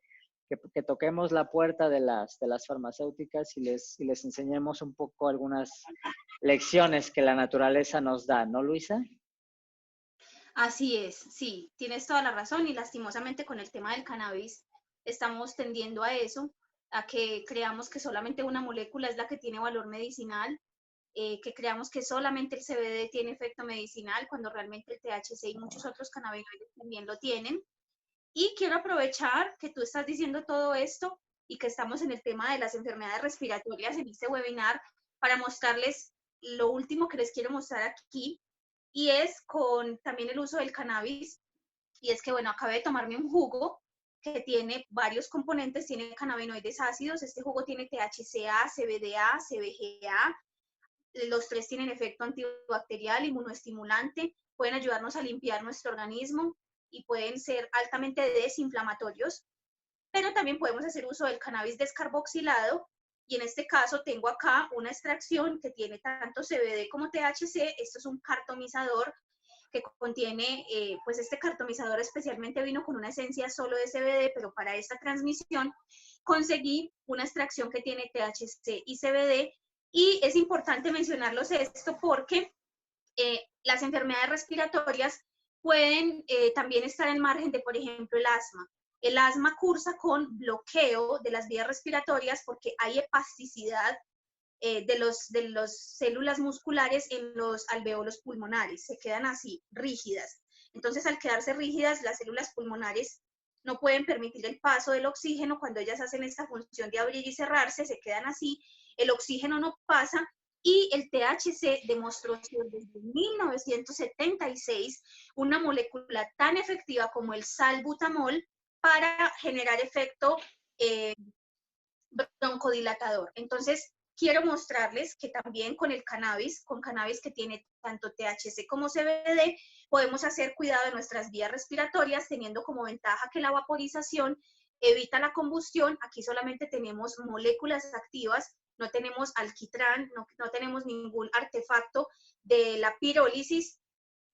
toquemos la puerta de las farmacéuticas y les enseñemos un poco algunas lecciones que la naturaleza nos da, ¿no, Luisa? Así es, sí, tienes toda la razón y lastimosamente con el tema del cannabis estamos tendiendo a eso, a que creamos que solamente una molécula es la que tiene valor medicinal, que creamos que solamente el CBD tiene efecto medicinal cuando realmente el THC y muchos otros cannabinoides también lo tienen. Y quiero aprovechar que tú estás diciendo todo esto y que estamos en el tema de las enfermedades respiratorias en este webinar para mostrarles lo último que les quiero mostrar aquí, y es con también el uso del cannabis. Y es que, bueno, acabé de tomarme un jugo que tiene varios componentes, tiene cannabinoides ácidos, este jugo tiene THCA, CBDA, CBGA, los tres tienen efecto antibacterial, inmunoestimulante, pueden ayudarnos a limpiar nuestro organismo y pueden ser altamente desinflamatorios, pero también podemos hacer uso del cannabis descarboxilado, y en este caso tengo acá una extracción que tiene tanto CBD como THC. Esto es un cartomizador que contiene, pues este cartomizador especialmente vino con una esencia solo de CBD, pero para esta transmisión conseguí una extracción que tiene THC y CBD, y es importante mencionarlos esto porque las enfermedades respiratorias pueden también estar en margen de, por ejemplo, el asma. El asma cursa con bloqueo de las vías respiratorias porque hay hepasticidad de las células musculares en los alveolos pulmonares, se quedan así, rígidas. Entonces, al quedarse rígidas, las células pulmonares no pueden permitir el paso del oxígeno. Cuando ellas hacen esta función de abrir y cerrarse, se quedan así, el oxígeno no pasa, y el THC demostró ser desde 1976 una molécula tan efectiva como el salbutamol para generar efecto broncodilatador. Entonces, quiero mostrarles que también con el cannabis, con cannabis que tiene tanto THC como CBD, podemos hacer cuidado de nuestras vías respiratorias, teniendo como ventaja que la vaporización evita la combustión. Aquí solamente tenemos moléculas activas, no tenemos alquitrán, no tenemos ningún artefacto de la pirólisis.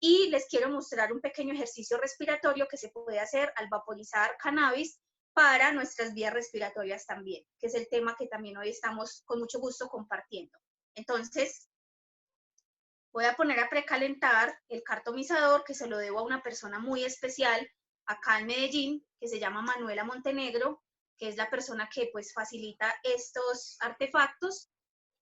Y les quiero mostrar un pequeño ejercicio respiratorio que se puede hacer al vaporizar cannabis para nuestras vías respiratorias también, que es el tema que también hoy estamos con mucho gusto compartiendo. Entonces, voy a poner a precalentar el cartomizador, que se lo debo a una persona muy especial acá en Medellín, que se llama Manuela Montenegro, que es la persona que pues facilita estos artefactos.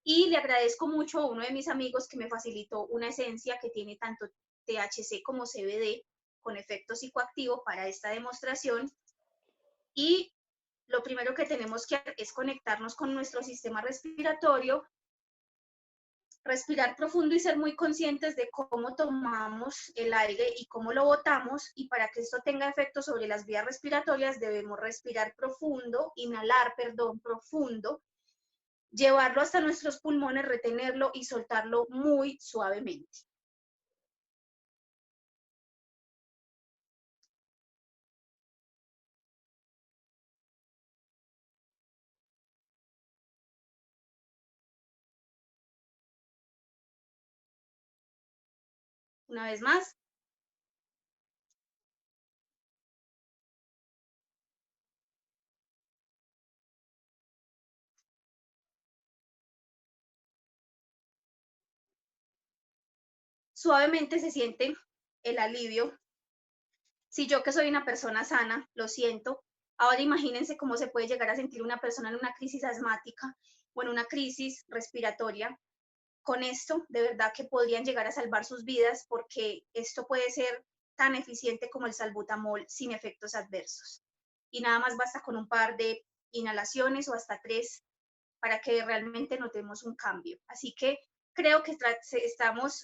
Y le agradezco mucho a uno de mis amigos que me facilitó una esencia que tiene tanto THC como CBD con efecto psicoactivo para esta demostración. Y lo primero que tenemos que hacer es conectarnos con nuestro sistema respiratorio, respirar profundo y ser muy conscientes de cómo tomamos el aire y cómo lo botamos. Y para que esto tenga efecto sobre las vías respiratorias debemos respirar profundo, inhalar, profundo, llevarlo hasta nuestros pulmones, retenerlo y soltarlo muy suavemente. Una vez más. Suavemente se siente el alivio. Si yo, que soy una persona sana, lo siento, ahora imagínense cómo se puede llegar a sentir una persona en una crisis asmática o en una crisis respiratoria. Con esto, de verdad que podrían llegar a salvar sus vidas, porque esto puede ser tan eficiente como el salbutamol sin efectos adversos. Y nada más basta con un par de inhalaciones o hasta 3 para que realmente notemos un cambio. Así que creo que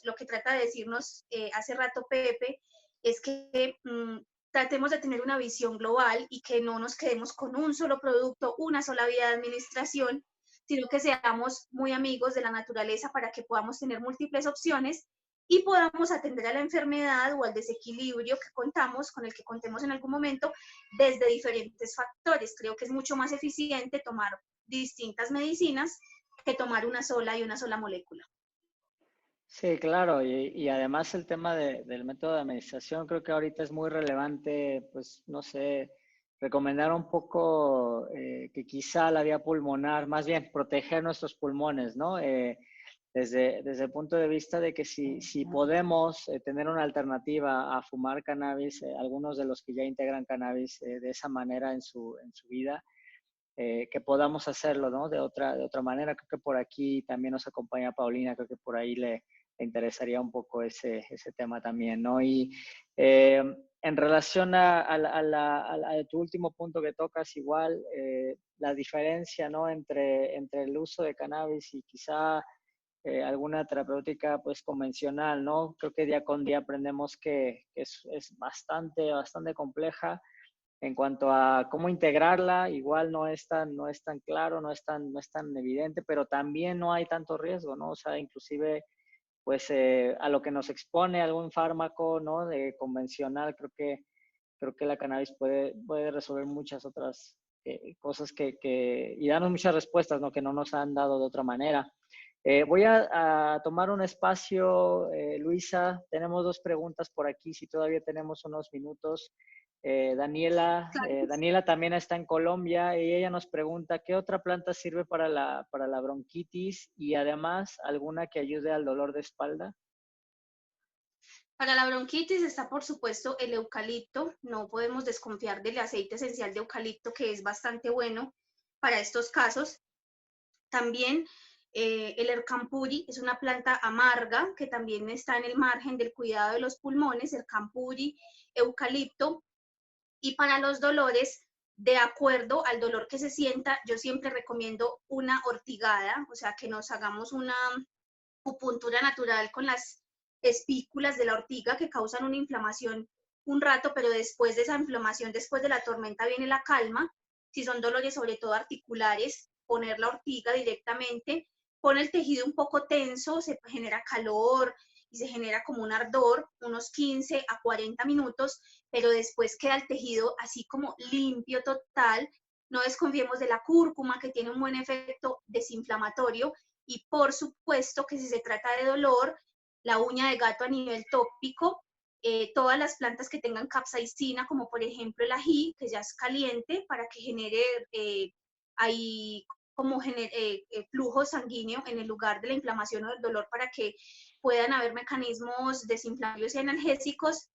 lo que trata de decirnos hace rato Pepe es que tratemos de tener una visión global y que no nos quedemos con un solo producto, una sola vía de administración, sino que seamos muy amigos de la naturaleza para que podamos tener múltiples opciones y podamos atender a la enfermedad o al desequilibrio con el que contemos en algún momento desde diferentes factores. Creo que es mucho más eficiente tomar distintas medicinas que tomar una sola y una sola molécula. Sí, claro, y además el tema del método de administración creo que ahorita es muy relevante, pues no sé, recomendar un poco que quizá la vía pulmonar, más bien proteger nuestros pulmones, ¿no? Desde el punto de vista de que si podemos tener una alternativa a fumar cannabis, algunos de los que ya integran cannabis de esa manera en su vida, que podamos hacerlo, ¿no? De otra manera. Creo que por aquí también nos acompaña Paulina, creo que por ahí le interesaría un poco ese tema también, ¿no? Y en relación a tu último punto que tocas, igual, la diferencia, ¿no? Entre el uso de cannabis y quizá alguna terapéutica pues convencional, ¿no? Creo que día con día aprendemos que es bastante compleja en cuanto a cómo integrarla. Igual no es tan claro, no es tan evidente, pero también no hay tanto riesgo, ¿no? O sea, inclusive pues a lo que nos expone algún fármaco, ¿no? De convencional, creo que la cannabis puede resolver muchas otras cosas y darnos muchas respuestas, ¿no? Que no nos han dado de otra manera. Voy a tomar un espacio, Luisa. Tenemos 2 preguntas por aquí, si todavía tenemos unos minutos. Daniela también está en Colombia y ella nos pregunta qué otra planta sirve para la bronquitis y además alguna que ayude al dolor de espalda. Para la bronquitis está, por supuesto, el eucalipto. No podemos desconfiar del aceite esencial de eucalipto, que es bastante bueno para estos casos. También el ercampuri es una planta amarga que también está en el margen del cuidado de los pulmones, ercampuri, eucalipto. Y para los dolores, de acuerdo al dolor que se sienta, yo siempre recomiendo una ortigada, o sea, que nos hagamos una acupuntura natural con las espículas de la ortiga que causan una inflamación un rato, pero después de esa inflamación, después de la tormenta viene la calma. Si son dolores sobre todo articulares, poner la ortiga directamente, pone el tejido un poco tenso, se genera calor y se genera como un ardor, unos 15 a 40 minutos, pero después queda el tejido así como limpio total. No desconfiemos de la cúrcuma, que tiene un buen efecto desinflamatorio, y por supuesto que si se trata de dolor, la uña de gato a nivel tópico, todas las plantas que tengan capsaicina, como por ejemplo el ají, que ya es caliente, para que genere ahí como flujo sanguíneo en el lugar de la inflamación o del dolor, para que puedan haber mecanismos desinflamatorios y analgésicos.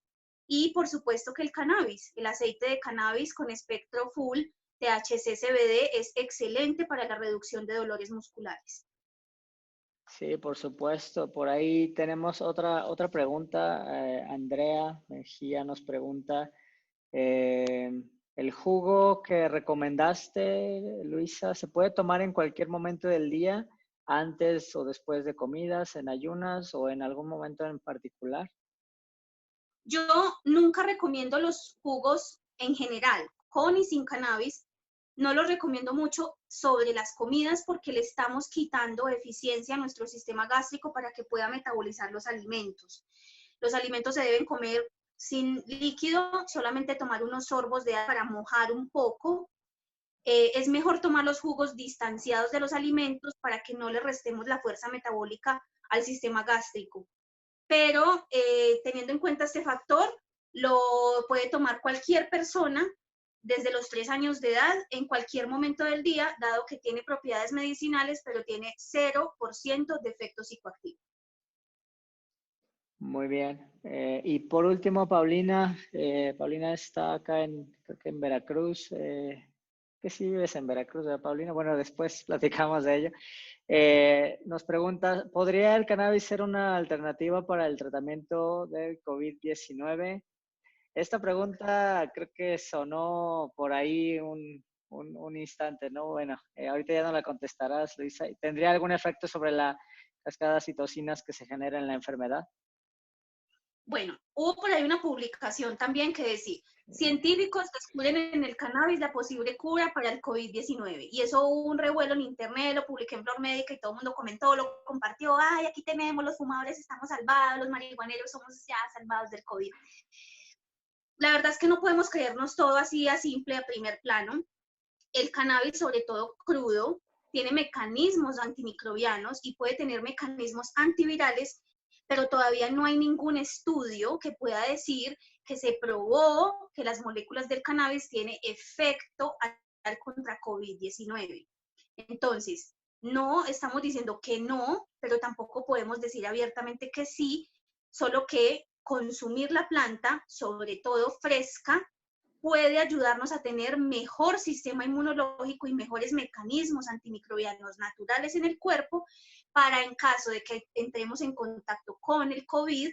Y por supuesto que el cannabis, el aceite de cannabis con espectro full THC CBD es excelente para la reducción de dolores musculares. Sí, por supuesto. Por ahí tenemos otra pregunta. Andrea Mejía nos pregunta, ¿el jugo que recomendaste, Luisa, se puede tomar en cualquier momento del día, antes o después de comidas, en ayunas o en algún momento en particular? Yo nunca recomiendo los jugos en general, con y sin cannabis. No los recomiendo mucho sobre las comidas, porque le estamos quitando eficiencia a nuestro sistema gástrico para que pueda metabolizar los alimentos. Los alimentos se deben comer sin líquido, solamente tomar unos sorbos de agua para mojar un poco. Es mejor tomar los jugos distanciados de los alimentos para que no le restemos la fuerza metabólica al sistema gástrico. pero teniendo en cuenta este factor, lo puede tomar cualquier persona desde los 3 años de edad, en cualquier momento del día, dado que tiene propiedades medicinales, pero tiene 0% de efecto psicoactivo. Muy bien. Y por último, Paulina. Paulina está acá creo que en Veracruz. Que sí vives en Veracruz, ¿verdad, Paulina? Bueno, después platicamos de ello. Nos pregunta, ¿podría el cannabis ser una alternativa para el tratamiento del COVID-19? Esta pregunta creo que sonó por ahí un instante, ¿no? Bueno, ahorita ya no la contestarás, Luisa. ¿Tendría algún efecto sobre la cascada de citocinas que se genera en la enfermedad? Bueno, hubo por ahí una publicación también que decía, científicos descubren en el cannabis la posible cura para el COVID-19. Y eso hubo un revuelo en internet, lo publiqué en Flor Médica y todo el mundo comentó, lo compartió. Ay, aquí tenemos, los fumadores estamos salvados, los marihuaneros somos ya salvados del COVID. La verdad es que no podemos creernos todo así a simple, a primer plano. El cannabis, sobre todo crudo, tiene mecanismos antimicrobianos y puede tener mecanismos antivirales, pero todavía no hay ningún estudio que pueda decir que se probó que las moléculas del cannabis tienen efecto contra COVID-19. Entonces, no estamos diciendo que no, pero tampoco podemos decir abiertamente que sí, solo que consumir la planta, sobre todo fresca, puede ayudarnos a tener mejor sistema inmunológico y mejores mecanismos antimicrobianos naturales en el cuerpo para, en caso de que entremos en contacto con el COVID,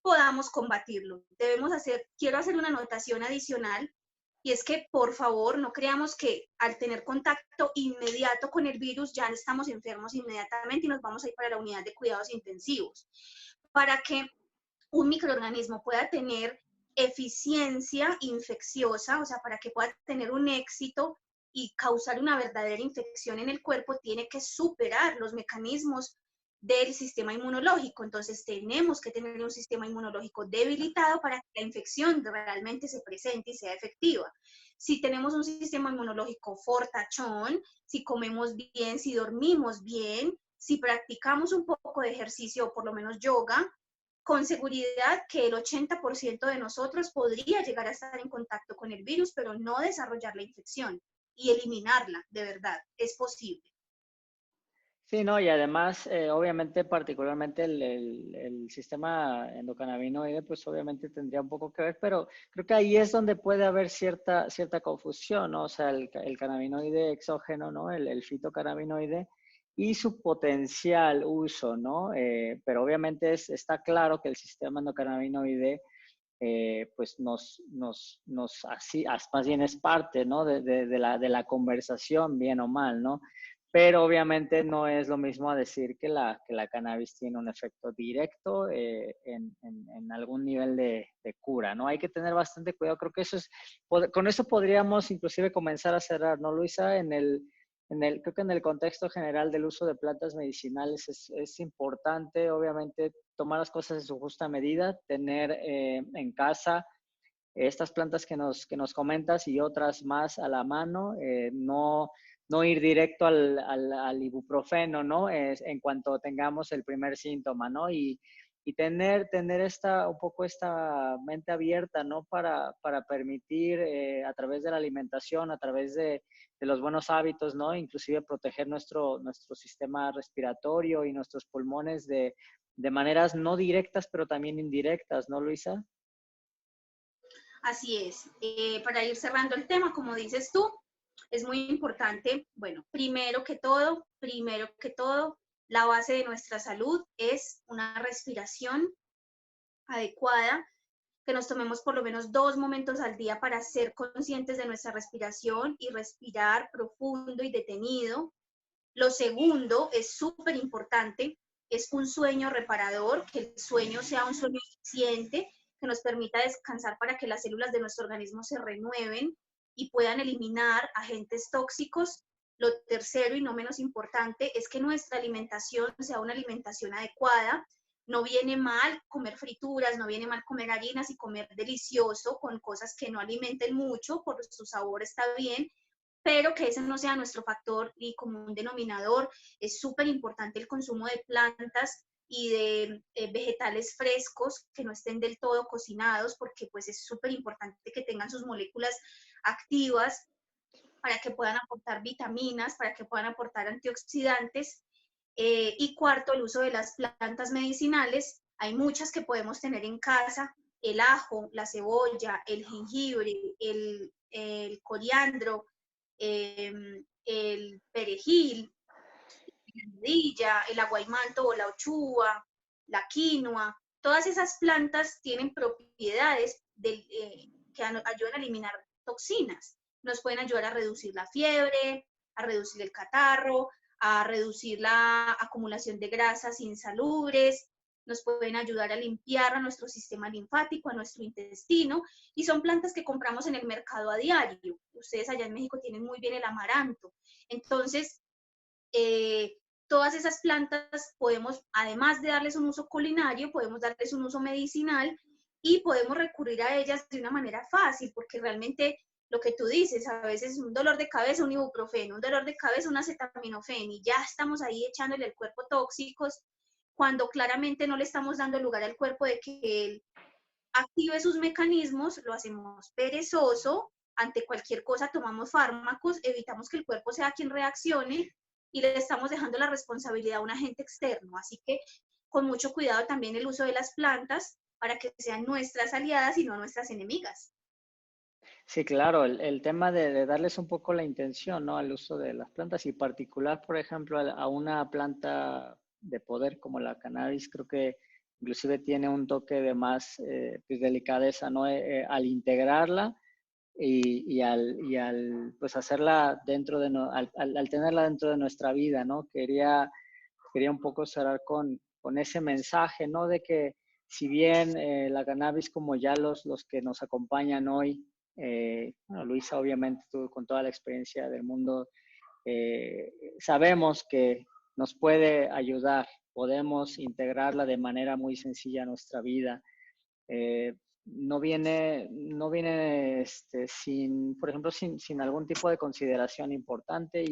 podamos combatirlo. Quiero hacer una anotación adicional, y es que, por favor, no creamos que al tener contacto inmediato con el virus ya estamos enfermos inmediatamente y nos vamos a ir para la unidad de cuidados intensivos. Para que un microorganismo pueda tener eficiencia infecciosa, o sea, para que pueda tener un éxito y causar una verdadera infección en el cuerpo, tiene que superar los mecanismos del sistema inmunológico. Entonces tenemos que tener un sistema inmunológico debilitado para que la infección realmente se presente y sea efectiva. Si tenemos un sistema inmunológico fortachón, si comemos bien, si dormimos bien, si practicamos un poco de ejercicio o por lo menos yoga, con seguridad que el 80% de nosotros podría llegar a estar en contacto con el virus, pero no desarrollar la infección y eliminarla, de verdad, es posible. Sí, no, y además, obviamente, particularmente el sistema endocannabinoide, pues obviamente tendría un poco que ver, pero creo que ahí es donde puede haber cierta confusión, ¿no? O sea, el cannabinoide exógeno, ¿no? El fitocannabinoide y su potencial uso, ¿no? Pero obviamente está claro que el sistema endocannabinoide, pues así, más bien es parte, ¿no? De la conversación, bien o mal, ¿no? Pero obviamente no es lo mismo a decir que la cannabis tiene un efecto directo en algún nivel de cura, ¿no? Hay que tener bastante cuidado. Creo que con eso podríamos inclusive comenzar a cerrar, ¿no, Luisa? Creo que en el contexto general del uso de plantas medicinales es importante, obviamente, tomar las cosas en su justa medida, tener en casa estas plantas que nos comentas y otras más a la mano, no ir directo al ibuprofeno, ¿no? En cuanto tengamos el primer síntoma, ¿no? Y tener un poco esta mente abierta, ¿no? Para permitir a través de la alimentación, a través de los buenos hábitos, ¿no? Inclusive proteger nuestro sistema respiratorio y nuestros pulmones de maneras no directas, pero también indirectas, ¿no, Luisa? Así es. Para ir cerrando el tema, como dices tú, es muy importante, bueno, primero que todo, la base de nuestra salud es una respiración adecuada, que nos tomemos por lo menos 2 momentos al día para ser conscientes de nuestra respiración y respirar profundo y detenido. Lo segundo es súper importante, es un sueño reparador, que el sueño sea un sueño eficiente, que nos permita descansar para que las células de nuestro organismo se renueven y puedan eliminar agentes tóxicos. Lo tercero y no menos importante es que nuestra alimentación sea una alimentación adecuada. No viene mal comer frituras, no viene mal comer harinas y comer delicioso con cosas que no alimenten mucho, por su sabor está bien, pero que ese no sea nuestro factor y común denominador. Es súper importante el consumo de plantas y de vegetales frescos que no estén del todo cocinados, porque pues es súper importante que tengan sus moléculas activas para que puedan aportar vitaminas, para que puedan aportar antioxidantes. Y cuarto, el uso de las plantas medicinales. Hay muchas que podemos tener en casa: el ajo, la cebolla, el jengibre, el coriandro, el perejil, el aguaimanto o la uchúa, la quinoa. Todas esas plantas tienen propiedades que ayudan a eliminar toxinas. Nos pueden ayudar a reducir la fiebre, a reducir el catarro, a reducir la acumulación de grasas insalubres, nos pueden ayudar a limpiar a nuestro sistema linfático, a nuestro intestino, y son plantas que compramos en el mercado a diario. Ustedes allá en México tienen muy bien el amaranto. Entonces, todas esas plantas podemos, además de darles un uso culinario, podemos darles un uso medicinal y podemos recurrir a ellas de una manera fácil, porque realmente lo que tú dices, a veces un dolor de cabeza, un ibuprofeno, un dolor de cabeza, un acetaminofén, y ya estamos ahí echándole al cuerpo tóxicos, cuando claramente no le estamos dando lugar al cuerpo de que él active sus mecanismos. Lo hacemos perezoso, ante cualquier cosa tomamos fármacos, evitamos que el cuerpo sea quien reaccione y le estamos dejando la responsabilidad a un agente externo. Así que con mucho cuidado también el uso de las plantas para que sean nuestras aliadas y no nuestras enemigas. Sí, claro, el tema de darles un poco la intención, ¿no? Al uso de las plantas y particular, por ejemplo, a una planta de poder como la cannabis, creo que inclusive tiene un toque de más pues, delicadeza, ¿no? Al integrarla y al pues hacerla dentro de, al tenerla dentro de nuestra vida, ¿no? Quería un poco cerrar con ese mensaje, ¿no? De que si bien la cannabis, como ya los que nos acompañan hoy, bueno, Luisa, obviamente, tú con toda la experiencia del mundo, sabemos que nos puede ayudar, podemos integrarla de manera muy sencilla a nuestra vida. No viene sin, por ejemplo, sin algún tipo de consideración importante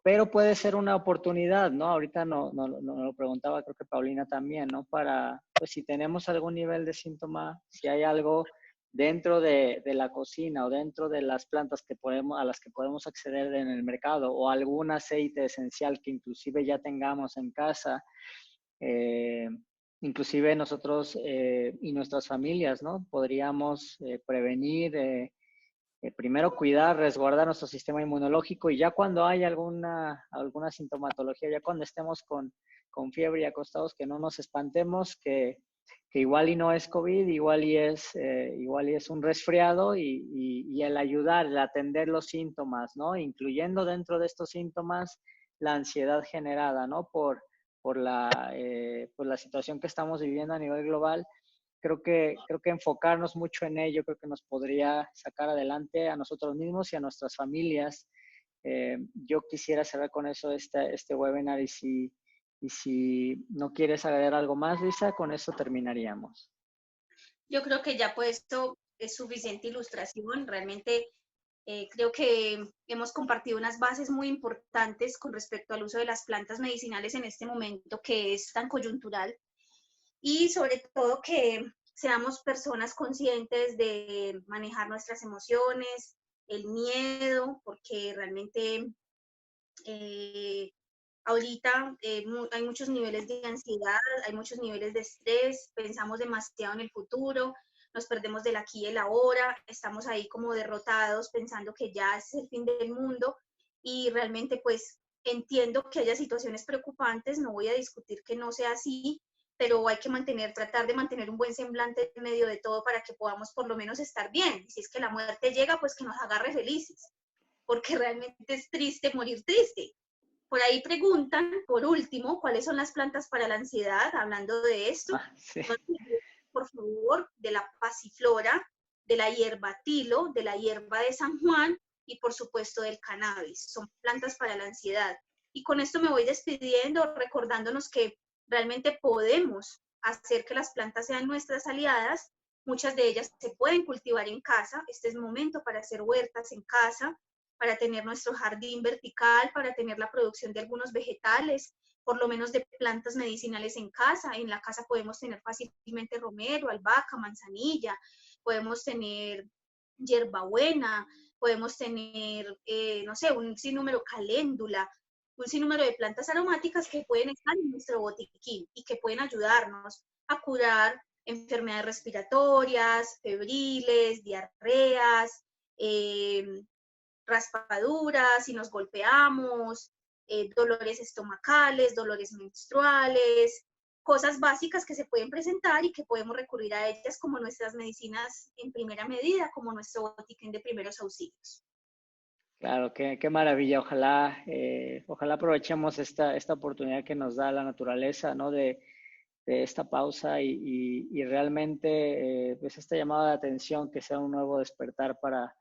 pero puede ser una oportunidad, ¿no? Ahorita no lo preguntaba, creo que Paulina también, ¿no? Para, pues si tenemos algún nivel de síntoma, si hay algo dentro de la cocina o dentro de las plantas a las que podemos acceder en el mercado o algún aceite esencial que inclusive ya tengamos en casa, eh, inclusive nosotros y nuestras familias, ¿no? Podríamos prevenir, primero cuidar, resguardar nuestro sistema inmunológico y ya cuando hay alguna sintomatología, ya cuando estemos con fiebre y acostados, que no nos espantemos, que igual y no es COVID, igual y es un resfriado y el ayudar, el atender los síntomas, ¿no? Incluyendo dentro de estos síntomas la ansiedad generada, ¿no? Por la situación que estamos viviendo a nivel global. Creo que enfocarnos mucho en ello, creo que nos podría sacar adelante a nosotros mismos y a nuestras familias. Yo quisiera cerrar con eso este webinar y si no quieres agregar algo más, Luisa, con eso terminaríamos. Yo creo que ya puesto es suficiente ilustración. Realmente creo que hemos compartido unas bases muy importantes con respecto al uso de las plantas medicinales en este momento que es tan coyuntural, y sobre todo que seamos personas conscientes de manejar nuestras emociones, el miedo, porque realmente ahorita hay muchos niveles de ansiedad, hay muchos niveles de estrés, pensamos demasiado en el futuro, nos perdemos del aquí y el ahora, estamos ahí como derrotados pensando que ya es el fin del mundo, y realmente pues entiendo que haya situaciones preocupantes, no voy a discutir que no sea así, pero hay que tratar de mantener un buen semblante en medio de todo para que podamos por lo menos estar bien. Si es que la muerte llega, pues que nos agarre felices, porque realmente es triste morir triste. Por ahí preguntan, por último, ¿cuáles son las plantas para la ansiedad? Hablando de esto, Sí. por favor, de la pasiflora, de la hierba tilo, de la hierba de San Juan y por supuesto del cannabis. Son plantas para la ansiedad. Y con esto me voy despidiendo, recordándonos que realmente podemos hacer que las plantas sean nuestras aliadas. Muchas de ellas se pueden cultivar en casa. Este es momento para hacer huertas en casa, para tener nuestro jardín vertical, para tener la producción de algunos vegetales. por lo menos de plantas medicinales en casa. En la casa podemos tener fácilmente romero, albahaca, manzanilla, podemos tener hierbabuena, podemos tener, no sé, un sinnúmero caléndula, un sinnúmero de plantas aromáticas que pueden estar en nuestro botiquín y que pueden ayudarnos a curar enfermedades respiratorias, febriles, diarreas, raspaduras, si nos golpeamos, dolores estomacales, dolores menstruales, cosas básicas que se pueden presentar y que podemos recurrir a ellas como nuestras medicinas en primera medida, como nuestro botiquín de primeros auxilios. Claro, qué maravilla. Ojalá aprovechemos esta oportunidad que nos da la naturaleza, ¿no? De esta pausa y realmente pues esta llamada de atención que sea un nuevo despertar para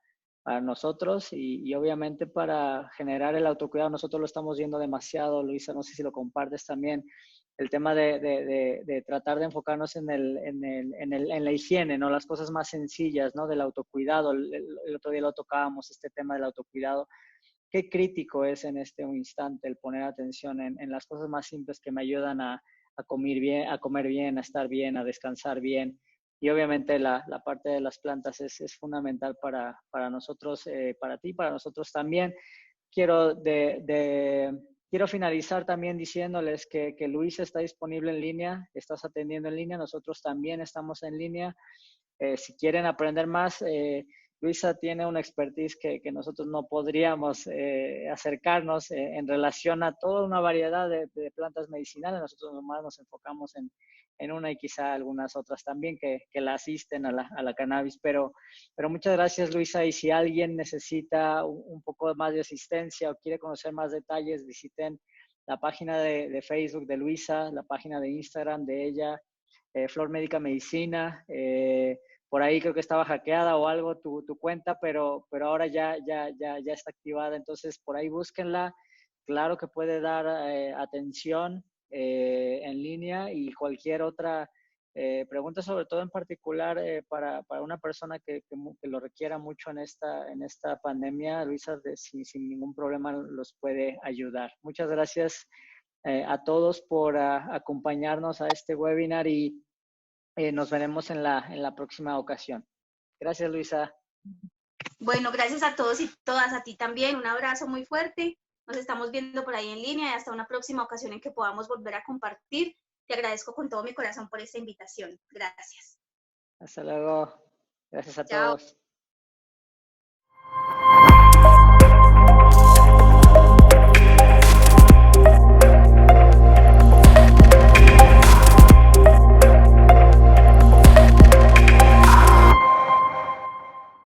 nosotros y obviamente para generar el autocuidado. Nosotros lo estamos viendo demasiado, Luisa, no sé si lo compartes también, el tema de tratar de enfocarnos en la higiene, ¿no? Las cosas más sencillas, ¿no? Del autocuidado. El otro día lo tocábamos, este tema del autocuidado. Qué crítico es en este instante el poner atención en las cosas más simples que me ayudan a comer bien, a estar bien, a descansar bien. Y obviamente la parte de las plantas es fundamental para nosotros, para ti, para nosotros también. Quiero, quiero finalizar también diciéndoles que Luisa está disponible en línea, estás atendiendo en línea, nosotros también estamos en línea. Si quieren aprender más, Luisa tiene una expertise que nosotros no podríamos acercarnos en relación a toda una variedad de plantas medicinales. Nosotros nomás nos enfocamos en una y quizá algunas otras también que la asisten a la cannabis. Pero muchas gracias, Luisa. Y si alguien necesita un poco más de asistencia o quiere conocer más detalles, visiten la página de Facebook de Luisa, la página de Instagram de ella, Flor Médica Medicina. Por ahí creo que estaba hackeada o algo tu cuenta, pero ahora ya está activada. Entonces, por ahí búsquenla. Claro que puede dar atención en línea y cualquier otra pregunta, sobre todo en particular para una persona que lo requiera mucho en esta pandemia, Luisa, sin ningún problema los puede ayudar. Muchas gracias a todos por acompañarnos a este webinar y nos veremos en la próxima ocasión. Gracias, Luisa. Bueno, gracias a todos y todas, a ti también. Un abrazo muy fuerte. Nos estamos viendo por ahí en línea y hasta una próxima ocasión en que podamos volver a compartir. Te agradezco con todo mi corazón por esta invitación. Gracias. Hasta luego. Gracias a Chao. todos.